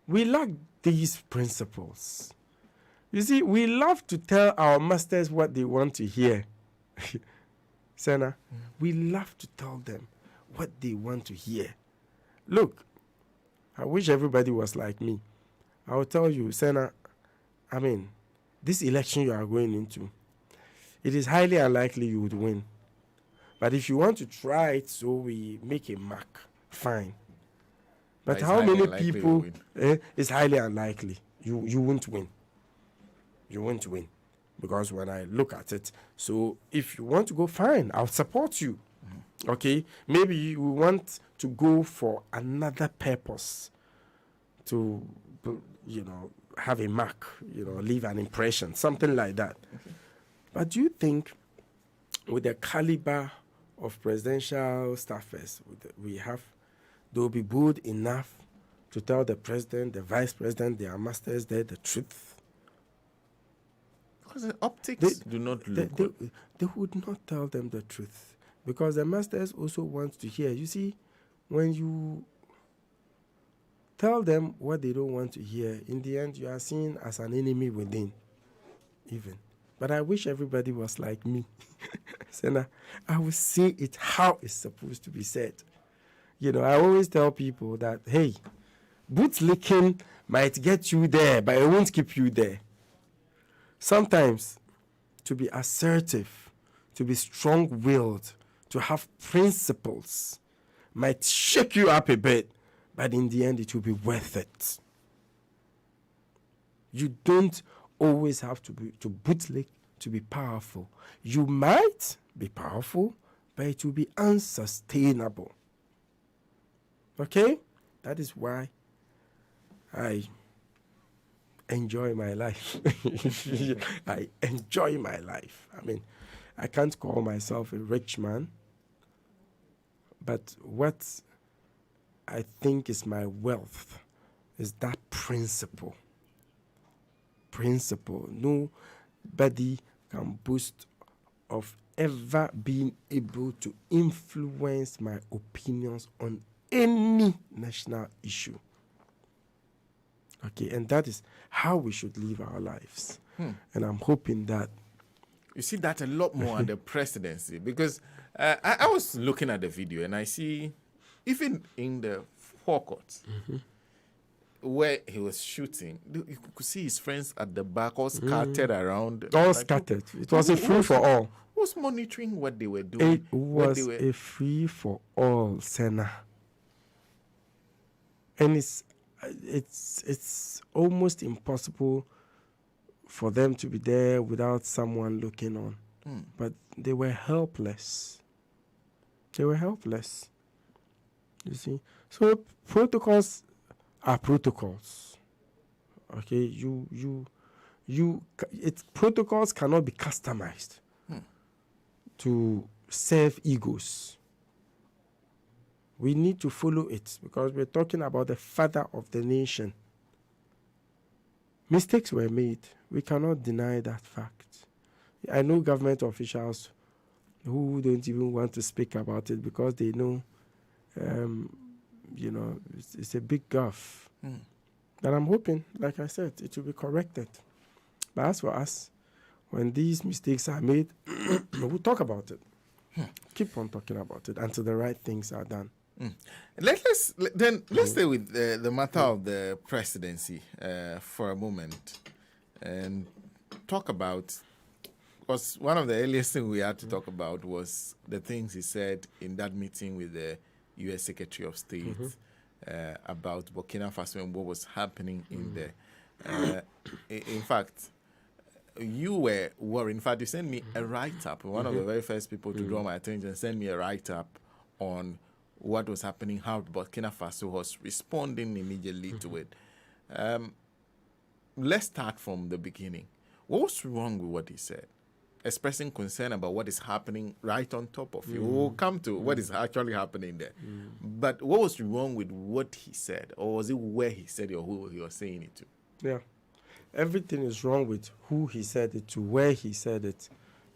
we lack these principles. You see, we love to tell our masters what they want to hear. Sena, we love to tell them what they want to hear. Look, I wish everybody was like me. I will tell you, Sena, I mean, this election you are going into, it is highly unlikely you would win. But if you want to try it so we make a mark, fine. But how many people, it's highly unlikely. You won't win. You won't win. Because when I look at it, so if you want to go, fine, I'll support you. Okay? Maybe you want to go for another purpose to, have a mark, leave an impression, something like that. But do you think with the caliber of presidential staffers we have, they will be good enough to tell the president, the vice president, their masters there the truth?
Because the optics do not look good.
They would not tell them the truth. Because the masters also want to hear. You see, when you tell them what they don't want to hear, in the end, you are seen as an enemy within, even. But I wish everybody was like me. Sena, I will say it how it's supposed to be said. I always tell people that, hey, boot licking might get you there, but it won't keep you there. Sometimes, to be assertive, to be strong-willed, to have principles, might shake you up a bit, but in the end, it will be worth it. You don't always have to bootlick to be powerful. You might be powerful, but it will be unsustainable. Okay? That is why I enjoy my life. I enjoy my life. I mean, I can't call myself a rich man, but what I think is my wealth is that principle. Principle. Nobody can boast of ever being able to influence my opinions on any national issue. Okay, and that is how we should live our lives. And I'm hoping that
you see that a lot more under presidency, because I was looking at the video and I see even in the forecourt where he was shooting, you could see his friends at the back all scattered around.
All scattered. It was a free for all.
Who was monitoring what they were doing?
It was a free for all, Sena. And it's almost impossible for them to be there without someone looking on. But they were helpless. They were helpless. You see? So protocols are protocols. Okay? Protocols cannot be customized to serve egos. We need to follow it because we're talking about the father of the nation. Mistakes were made. We cannot deny that fact. I know government officials who don't even want to speak about it because they know, it's a big gaffe. But I'm hoping, like I said, it will be corrected. But as for us, when these mistakes are made, we'll talk about it. Keep on talking about it until the right things are done.
Let's stay with the matter of the presidency for a moment and talk about, because one of the earliest things we had to talk about was the things he said in that meeting with the U.S. Secretary of State about Burkina Faso and what was happening in there. In fact, you were worried. In fact, you sent me a write-up. One of the very first people to draw my attention sent me a write-up on what was happening, how Burkina Faso was responding immediately to it. Let's start from the beginning. What was wrong with what he said? Expressing concern about what is happening right on top of you. We'll come to what is actually happening there. But what was wrong with what he said? Or was it where he said it or who he was saying it to?
Yeah. Everything is wrong with who he said it to, where he said it,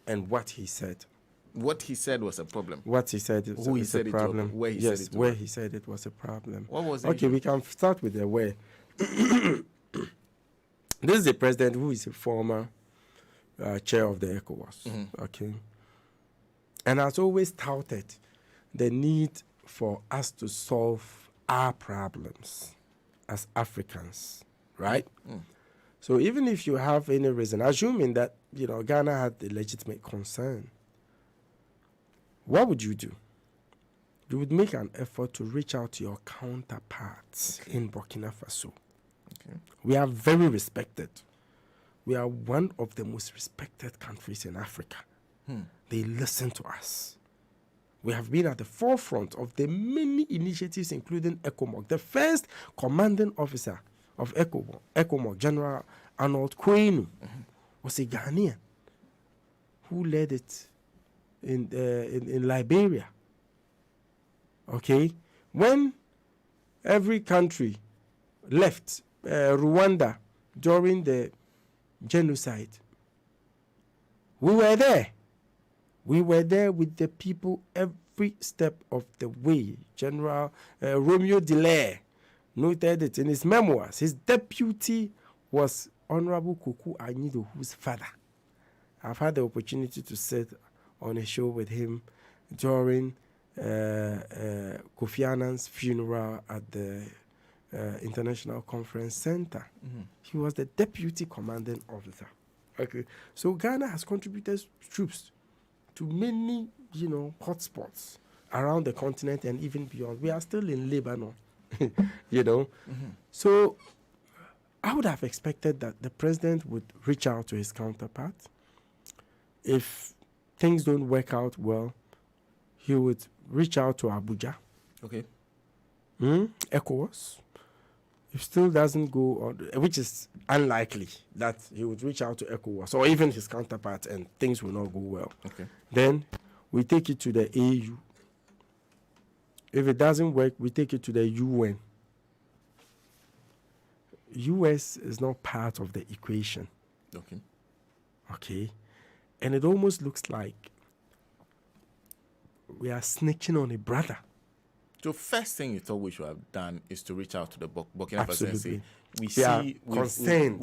and what he said.
What he said was a problem.
What he said is
who he said
a problem.
It to, where he
yes,
said it to.
Where he said it was a problem.
What was it?
Okay, we can start with the where. This is a president who is a former chair of the ECOWAS. Okay. And has always touted the need for us to solve our problems as Africans, right? So even if you have any reason, assuming that, Ghana had a legitimate concern, what would you do? You would make an effort to reach out to your counterparts in Burkina Faso. We are very respected. We are one of the most respected countries in Africa. They listen to us. We have been at the forefront of the many initiatives, including ECOMOG. The first commanding officer of ECOMOG, General Arnold Kwenu, was a Ghanaian who led it in Liberia. Okay? When every country left Rwanda during the genocide, we were there. We were there with the people every step of the way. General Romeo Dallaire noted it in his memoirs. His deputy was Honorable Kuku Anyido, whose father. I've had the opportunity to sit on a show with him during Kofi Annan's funeral at the International Conference Center. He was the deputy commanding officer. Okay, so Ghana has contributed troops to many, hotspots around the continent and even beyond. We are still in Lebanon, So I would have expected that the president would reach out to his counterpart. If things don't work out well, he would reach out to Abuja.
Okay.
ECOWAS. If still doesn't go on, which is unlikely that he would reach out to ECOWAS or even his counterpart and things will not go well.
Okay.
Then we take it to the AU. If it doesn't work, we take it to the UN. US is not part of the equation.
Okay.
Okay. And it almost looks like we are snitching on a brother.
So first thing you thought we should have done is to reach out to the Burkina Faso and say,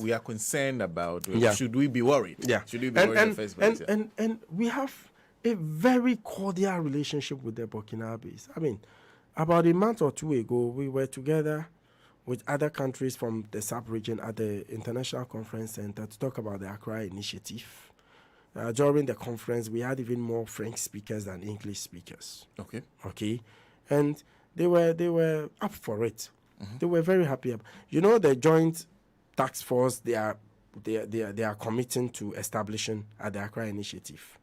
we are concerned about, should we be worried?
Yeah.
Should we be worried in the first place?
And we have a very cordial relationship with the Burkinabes. I mean, about a month or two ago, we were together with other countries from the sub-region at the International Conference Center to talk about the Accra Initiative. During the conference, we had even more French speakers than English speakers. Okay. And they were up for it. They were very happy. You know, the joint task force they are committing to establishing at the Accra Initiative.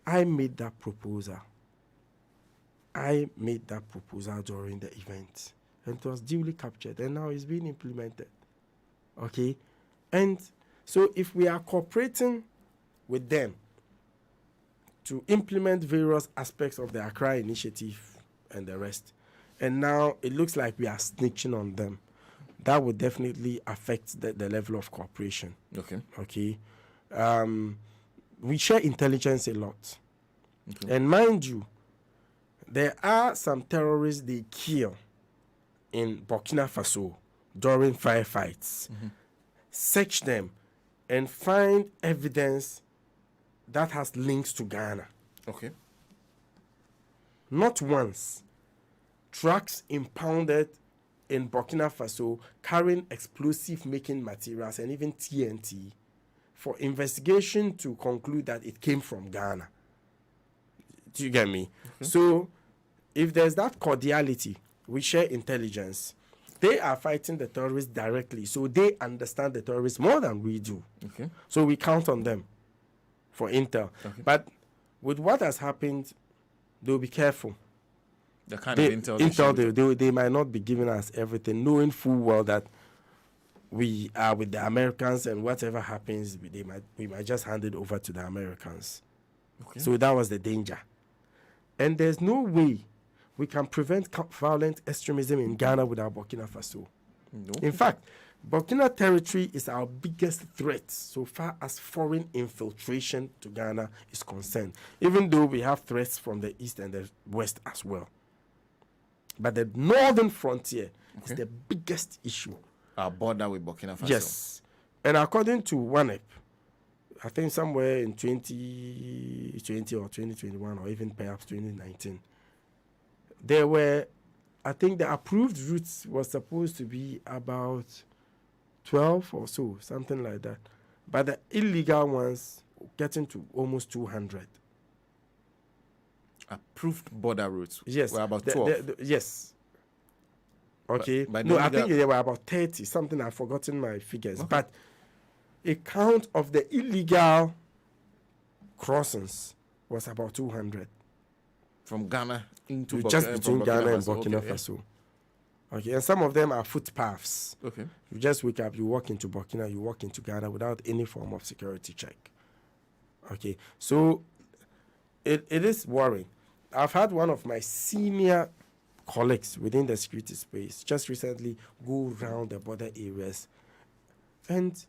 I made that proposal. During the event, and it was duly captured, and now it's being implemented. Okay, and so if we are cooperating with them to implement various aspects of the Accra Initiative and the rest, and now it looks like we are snitching on them, that would definitely affect the level of cooperation. Okay. We share intelligence a lot. And mind you, there are some terrorists they kill in Burkina Faso during firefights. Search them and find evidence that has links to Ghana. Not once. Trucks impounded in Burkina Faso carrying explosive making materials and even TNT for investigation to conclude that it came from Ghana. Do you get me? So if there's that cordiality, we share intelligence. They are fighting the terrorists directly, so they understand the terrorists more than we do. So we count on them for intel. But with what has happened, they'll be careful.
The kind of intel
they might not be giving us everything, knowing full well that we are with the Americans, and whatever happens, we might just hand it over to the Americans. So that was the danger. And there's no way we can prevent violent extremism in Ghana without Burkina Faso. In fact, Burkina territory is our biggest threat so far as foreign infiltration to Ghana is concerned, even though we have threats from the east and the west as well. But the northern frontier is the biggest issue.
Our border with Burkina Faso.
Yes. And according to WANEP, I think somewhere in 2020 or 2021 or even perhaps 2019, there were, I think the approved routes was supposed to be about 12 or so, something like that. But the illegal ones getting to almost 200.
Approved border routes?
Yes.
Were about 12?
Yes. Okay.
But
no, I think they were about 30, something. I've forgotten my figures. But a count of the illegal crossings was about 200.
From Ghana into
just between Ghana and Burkina Faso. Okay, and some of them are footpaths. You just wake up, you walk into Burkina, you walk into Ghana without any form of security check. Okay, so it is worrying. I've had one of my senior colleagues within the security space just recently go around the border areas, and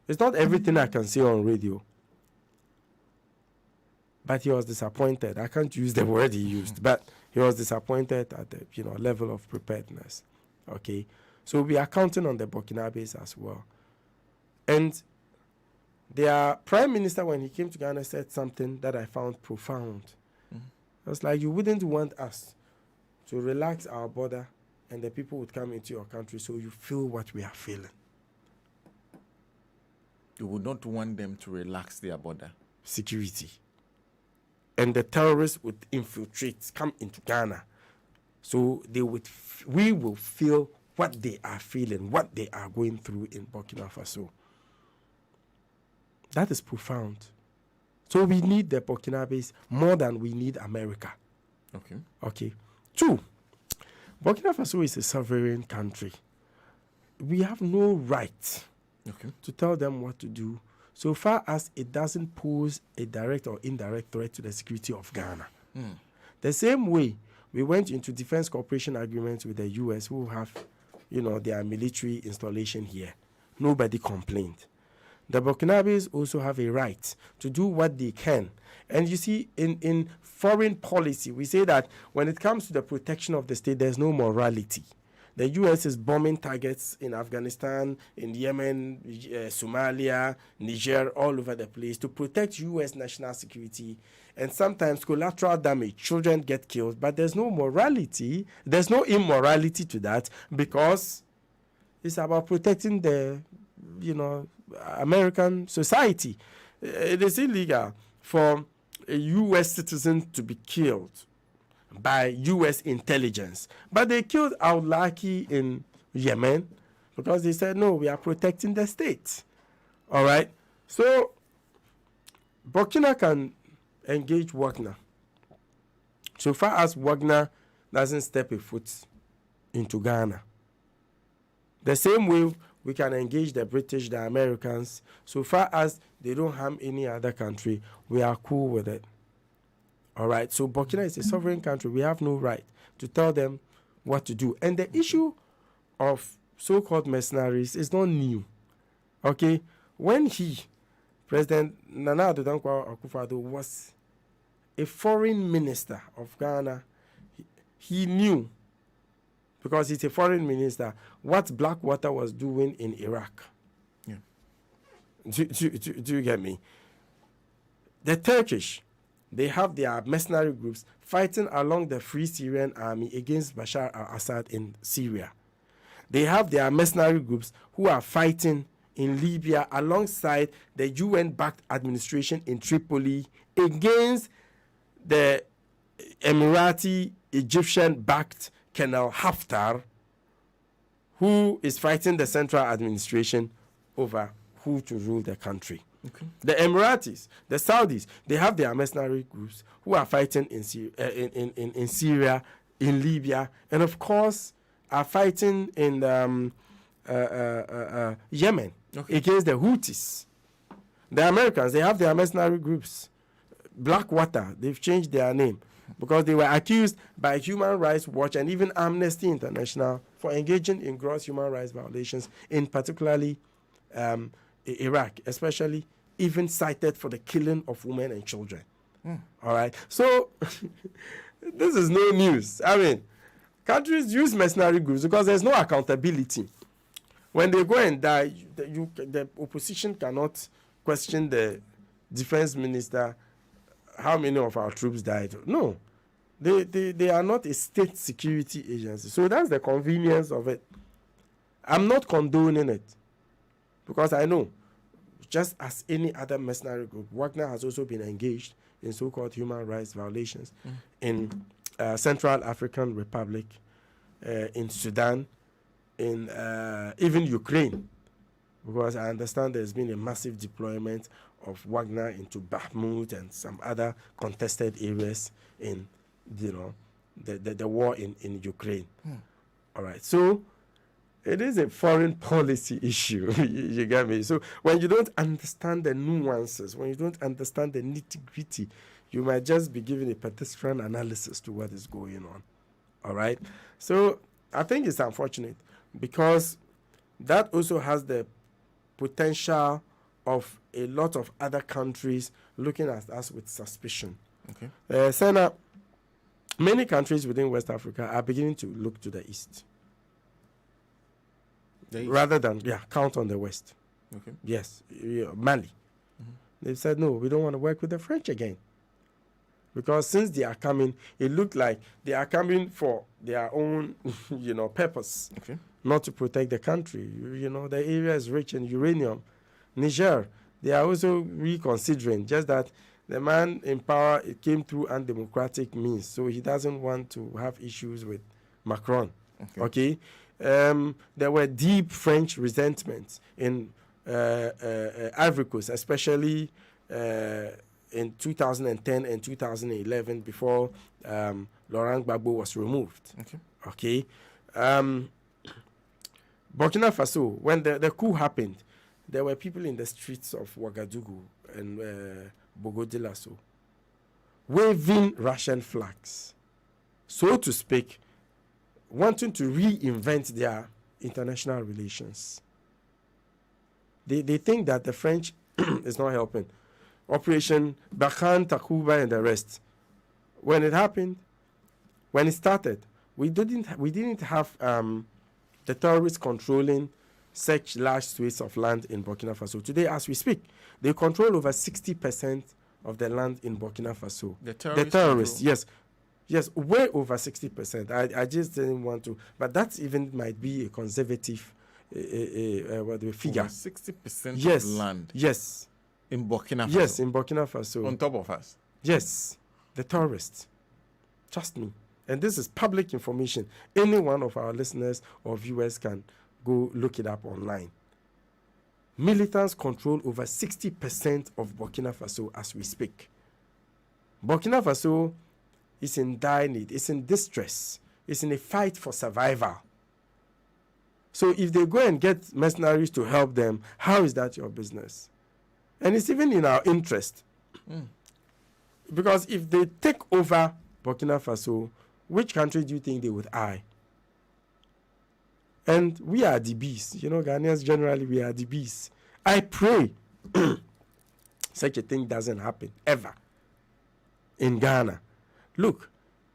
it's not everything I can say on radio. But he was disappointed. I can't use the word he used, but he was disappointed at the level of preparedness. Okay, so we are counting on the Burkinabes as well. And their prime minister, when he came to Ghana, said something that I found profound. It was like, you wouldn't want us to relax our border and the people would come into your country so you feel what we are feeling.
You would not want them to relax their border.
Security. And the terrorists would infiltrate, come into Ghana. So we will feel what they are feeling, what they are going through in Burkina Faso. That is profound. So we need the Burkinabes more than we need America.
Okay.
2, Burkina Faso is a sovereign country we have no right to tell them what to do, so far as it doesn't pose a direct or indirect threat to the security of Ghana. The same way we went into defense cooperation agreements with the U.S., who have, their military installation here. Nobody complained. The Burkinabes also have a right to do what they can. And you see, in foreign policy, we say that when it comes to the protection of the state, there's no morality. The U.S. is bombing targets in Afghanistan, in Yemen, Somalia, Niger, all over the place to protect U.S. national security. And sometimes collateral damage, children get killed, but there's no morality. There's no immorality to that, because it's about protecting the, American society. It is illegal for a U.S. citizen to be killed by U.S. intelligence. But they killed Al-Laki in Yemen because they said, no, we are protecting the state. All right? So Burkina can engage Wagner. So far as Wagner doesn't step a foot into Ghana. The same way we can engage the British, the Americans. So far as they don't harm any other country, we are cool with it. All right? So Burkina is a sovereign country. We have no right to tell them what to do. And the issue of so-called mercenaries is not new. Okay? When President Nana Addo Dankwa Akufo-Addo, was a foreign minister of Ghana, he knew, because he's a foreign minister, what Blackwater was doing in Iraq.
Yeah.
Do you get me? The Turkish, they have their mercenary groups fighting along the Free Syrian Army against Bashar al-Assad in Syria. They have their mercenary groups who are fighting in Libya alongside the UN-backed administration in Tripoli against the Emirati Egyptian-backed Colonel Haftar, who is fighting the central administration over who to rule the country.
Okay.
The Emiratis, the Saudis, they have their mercenary groups who are fighting in Syria, in Libya, and of course are fighting in Yemen against the Houthis. The Americans, they have their mercenary groups. Blackwater, they've changed their name because they were accused by Human Rights Watch and even Amnesty International for engaging in gross human rights violations, in particularly Iraq, especially even cited for the killing of women and children. All right. So this is no news. I mean, countries use mercenary groups because there's no accountability. When they go and die, the opposition cannot question the defense minister, how many of our troops died. No. They are not a state security agency. So that's the convenience of it. I'm not condoning it, because I know, just as any other mercenary group, Wagner has also been engaged in so-called human rights violations in Central African Republic, in Sudan, in even Ukraine, because I understand there's been a massive deployment of Wagner into Bakhmut and some other contested areas in, the war in Ukraine. All right. So it is a foreign policy issue. You get me? So when you don't understand the nuances, when you don't understand the nitty-gritty, you might just be giving a pedestrian analysis to what is going on. All right? So I think it's unfortunate, because that also has the potential of a lot of other countries looking at us with suspicion.
Okay.
Sena, many countries within West Africa are beginning to look to the East. Rather than count on the West.
Okay.
Yes, Mali. They've said, no, we don't want to work with the French again. Because since they are coming, it looked like they are coming for their own, purpose.
Okay.
Not to protect the country. The area is rich in uranium. Niger, they are also reconsidering, just that the man in power, it came through undemocratic means, so he doesn't want to have issues with Macron. Okay? There were deep French resentments in Ivory Coast, especially in 2010 and 2011, before Laurent Gbagbo was removed.
Okay.
Okay. Burkina Faso, when the coup happened, there were people in the streets of Ouagadougou and Bogodelaso waving Russian flags, so to speak, wanting to reinvent their international relations. They think that the French is not helping. Operation Barkhane, Takuba, and the rest. When it happened, when it started, we didn't have the terrorists controlling such large swathes of land in Burkina Faso. Today, as we speak, they control over 60% of the land in Burkina Faso.
The
terrorists, yes, way over 60%. I just didn't want to, but that even might be a conservative figure.
60% of land.
Yes.
In Burkina Faso.
Yes, in Burkina Faso.
On top of us.
Yes, the terrorists. Trust me. And this is public information. Any one of our listeners or viewers can go look it up online. Militants control over 60% of Burkina Faso as we speak. Burkina Faso is in dire need. It's in distress. It's in a fight for survival. So if they go and get mercenaries to help them, how is that your business? And it's even in our interest. Because if they take over Burkina Faso, which country do you think they would eye? And we are the beasts. Ghanaians generally, we are the beasts. I pray such a thing doesn't happen ever in Ghana. Look,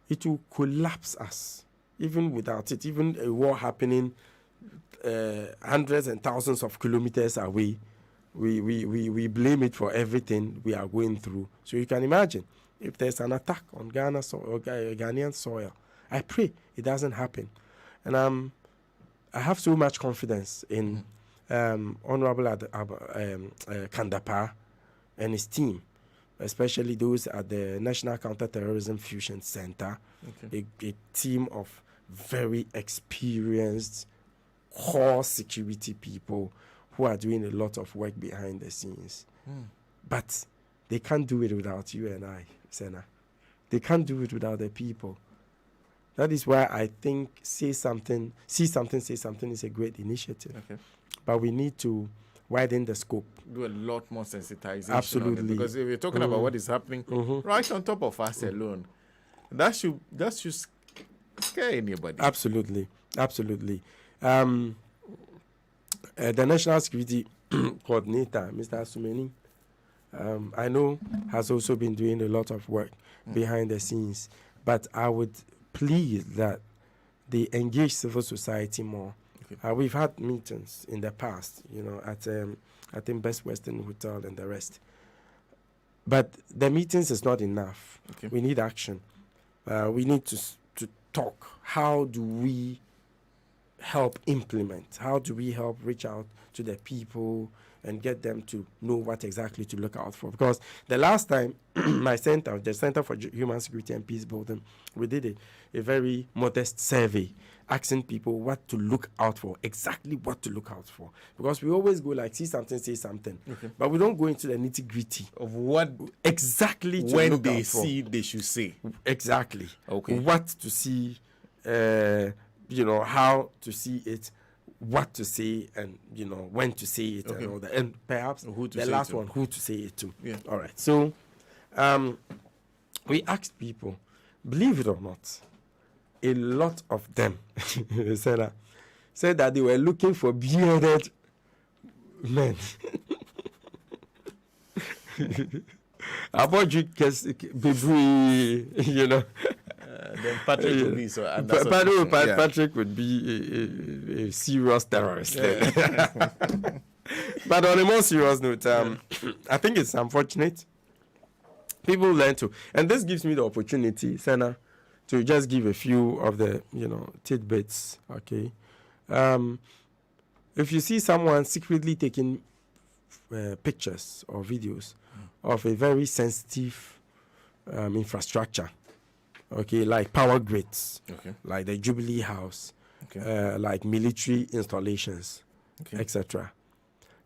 it will collapse us. Even without it, even a war happening hundreds and thousands of kilometers away, we blame it for everything we are going through. So you can imagine if there's an attack on Ghana or Ghanaian soil, I pray it doesn't happen. And I have so much confidence in Honorable Kandapa and his team, especially those at the National Counterterrorism Fusion Center, a team of very experienced core security people who are doing a lot of work behind the scenes. But they can't do it without you and I, Sena. They can't do it without the people. That is why I think see something, say something is a great initiative. But we need to widen the scope.
Do a lot more sensitization.
Absolutely.
On it, because if we're talking about what is happening right on top of us alone, that should scare anybody.
Absolutely. The National Security Coordinator, Mr. Asumeni, I know has also been doing a lot of work behind the scenes, but I would plead that they engage civil society more. We've had meetings in the past, at I think Best Western Hotel and the rest. But the meetings is not enough. We need action. We need to talk. How do we help implement? How do we help reach out to the people and get them to know what exactly to look out for? Because the last time my center, the Center for Human Security and Peace Building, we did a very modest survey asking people what to look out for, exactly what to look out for. Because we always go like, see something, say something. But we don't go into the nitty-gritty
of what
exactly to
when
look
they
out for.
see, they should say.
Exactly. What to see, how to see it, what to say, and when to say it, and all that, and perhaps the last one, who to say it to. All right. So, we asked people, believe it or not, a lot of them said that they were looking for bearded men. About you, baby,
Then Patrick would be so.
Patrick would be a serious terrorist. But on a more serious note, I think it's unfortunate. People learn to, and this gives me the opportunity, Sena, to just give a few of the tidbits. Okay, if you see someone secretly taking pictures or videos of a very sensitive infrastructure. Like power grids, like the Jubilee House, like military installations, etc.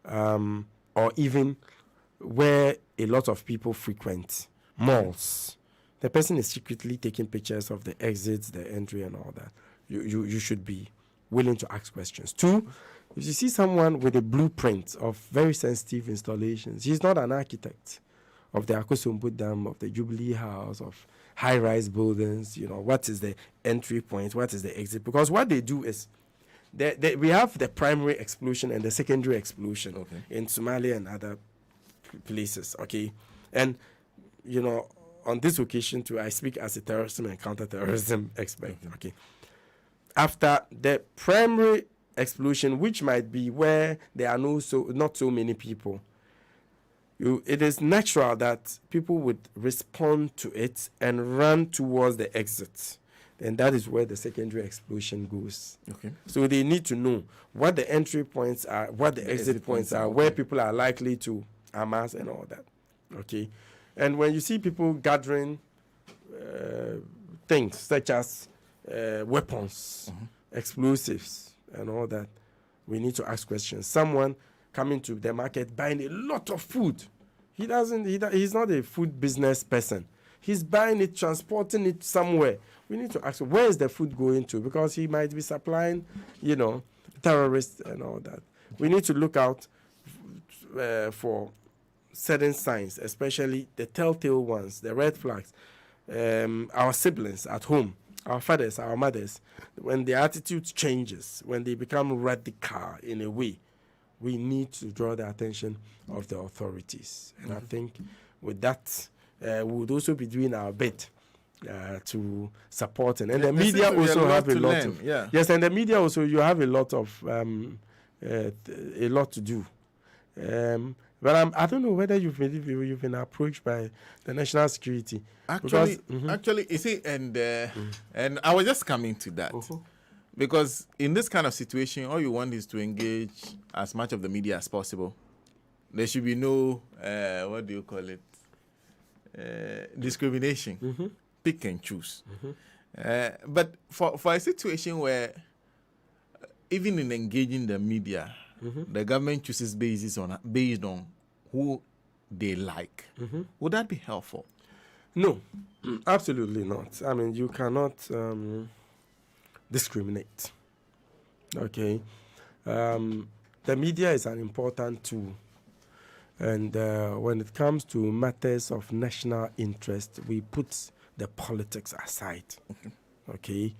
Or even where a lot of people frequent, malls. The person is secretly taking pictures of the exits, the entry, and all that. You should be willing to ask questions. 2, if you see someone with a blueprint of very sensitive installations, he's not an architect of the Akosombo Dam, of the Jubilee House, of high-rise buildings. What is the entry point? What is the exit? Because what they do is, we have the primary explosion and the secondary explosion in Somalia and other places. Okay, and on this occasion too, I speak as a terrorism and counter-terrorism expert. Okay, after the primary explosion, which might be where there are not so many people, it is natural that people would respond to it and run towards the exit. And that is where the secondary explosion goes. Okay. So they need to know what the entry points are, what the exit points are, where people are likely to amass and all that. Okay. And when you see people gathering things such as weapons, explosives, and all that, we need to ask questions. Someone coming to the market buying a lot of food. He's not a food business person. He's buying it, transporting it somewhere. We need to ask, where is the food going to? Because he might be supplying, terrorists and all that. We need to look out for certain signs, especially the telltale ones, the red flags. Our siblings at home, our fathers, our mothers, when their attitude changes, when they become radical in a way, we need to draw the attention of the authorities. And I think with that, we would also be doing our bit to support. And the media also have a lot of... Yes, and the media also, you have a lot of... a lot to do. But I don't know whether you've been approached by the national security.
Actually, you see, and I was just coming to that. Because in this kind of situation, all you want is to engage as much of the media as possible. There should be no, what do you call it, discrimination. Pick and choose. But for a situation where, even in engaging the media, the government chooses based on who they like, would that be helpful?
No, absolutely not. I mean, you cannot... discriminate. Okay. The media is an important tool. And when it comes to matters of national interest, we put the politics aside. Okay.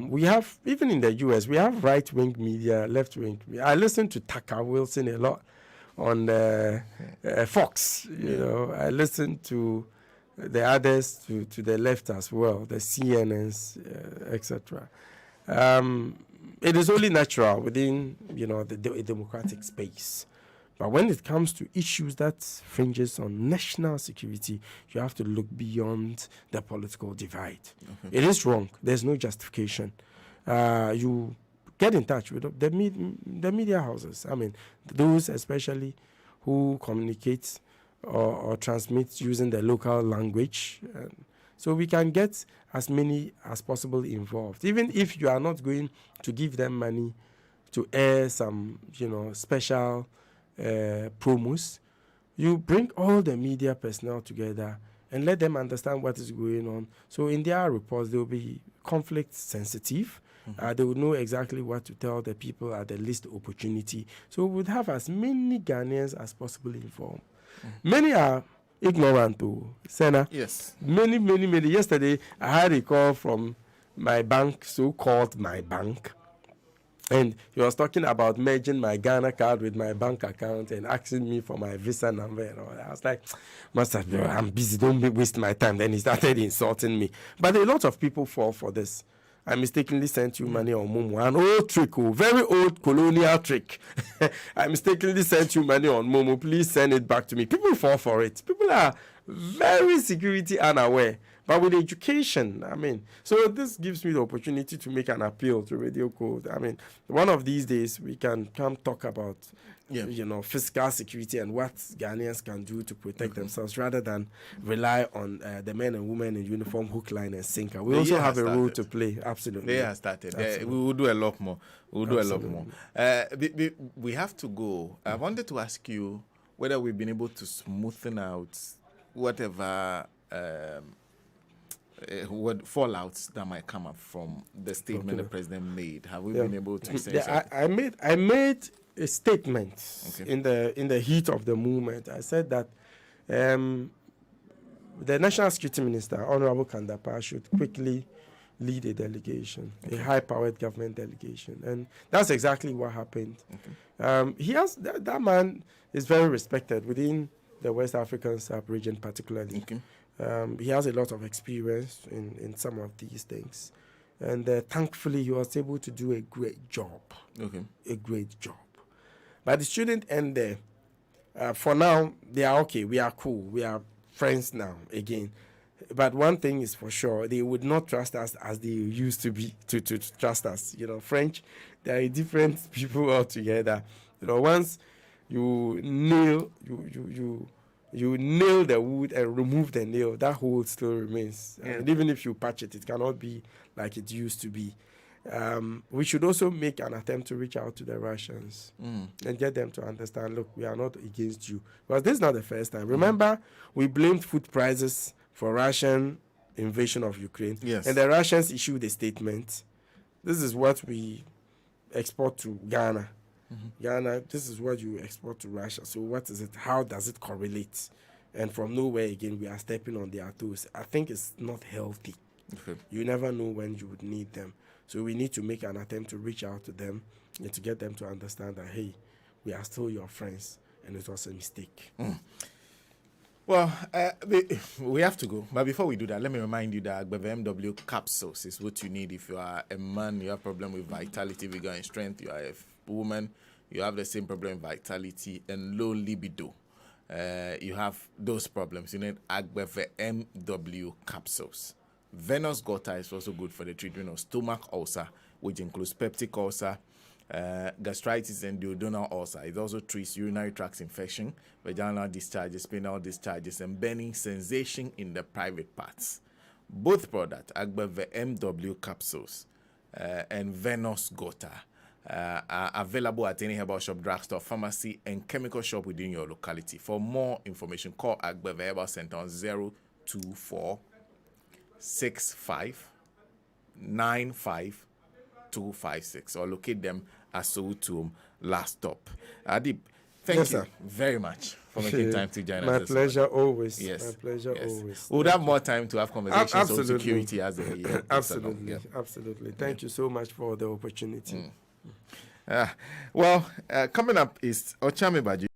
We have, even in the US, we have right-wing media, left-wing media. I listen to Tucker Wilson a lot on Fox. I listen to the others to the left as well, the CNNs, etc. It is only natural within, the democratic space. But when it comes to issues that fringes on national security, you have to look beyond the political divide. It is wrong. There's no justification. You get in touch with the media houses. I mean, those especially who communicate or transmit using the local language. So we can get as many as possible involved. Even if you are not going to give them money to air some, special promos, you bring all the media personnel together and let them understand what is going on. So in their reports, they will be conflict sensitive. They will know exactly what to tell the people at the least opportunity. So we would have as many Ghanaians as possible informed. Many are ignorant too, Sena.
Yes.
Many. Yesterday, I had a call from my bank, so-called my bank. And he was talking about merging my Ghana card with my bank account and asking me for my visa number and all that. I was like, Master, I'm busy, don't waste my time. Then he started insulting me. But a lot of people fall for this. I mistakenly sent you money on Momo. An old trick, very old colonial trick. I mistakenly sent you money on Momo. Please send it back to me. People fall for it. People are very security unaware. But with education, so this gives me the opportunity to make an appeal to Radio Code. One of these days, we can come talk about, fiscal security and what Ghanaians can do to protect themselves rather than rely on the men and women in uniform, hook, line, and sinker. We also have a role to play. Absolutely.
They have started. We will do a lot more. We have to go. I wanted to ask you whether we've been able to smoothen out whatever... what fallouts that might come up from the statement the president made? Have we been able to say
something? I made a statement in the heat of the movement. I said that the National Security Minister, Honorable Kandapa, should quickly lead a delegation, a high-powered government delegation, and that's exactly what happened. He has that man is very respected within the West African sub-region, particularly. He has a lot of experience in some of these things, and thankfully he was able to do a great job. A great job, but it shouldn't end there. For now, they are okay. We are cool. We are friends now again. But one thing is for sure, they would not trust us as they used to be to trust us. French, they are different people altogether. Once you nail you nail the wood and remove the nail, that hole still remains. And even if you patch it, it cannot be like it used to be. We should also make an attempt to reach out to the Russians and get them to understand, look, we are not against you. Because this is not the first time. Remember, we blamed food prices for Russian invasion of Ukraine. And the Russians issued a statement. This is what we export to Ghana. Ghana, this is what you export to Russia. So what is it? How does it correlate? And from nowhere again, we are stepping on their toes. I think it's not healthy. You never know when you would need them. So we need to make an attempt to reach out to them and to get them to understand that, hey, we are still your friends, and it was a mistake.
Well, we have to go. But before we do that, let me remind you that MW capsules is what you need if you are a man, you have problem with vitality, vigor, and strength. You are a woman, you have the same problem, vitality and low libido. You have those problems. You need MW capsules. Venous Gota is also good for the treatment of stomach ulcer, which includes peptic ulcer, gastritis, and duodenal ulcer. It also treats urinary tract infection, vaginal discharges, penile discharges, and burning sensation in the private parts. Both products, Agbeve MW capsules and Venous Gota, are available at any herbal shop, drugstore, pharmacy, and chemical shop within your locality. For more information, call Agbeve Herbal Center on 024 65 95 256 or locate them at Soutum Last Stop. Adib, thank you very much for making time to join us.
My pleasure always. My pleasure always.
We'll have more time to have conversations on security as a year.
Absolutely. Thank you so much for the opportunity.
Well, coming up is Ochame Baji.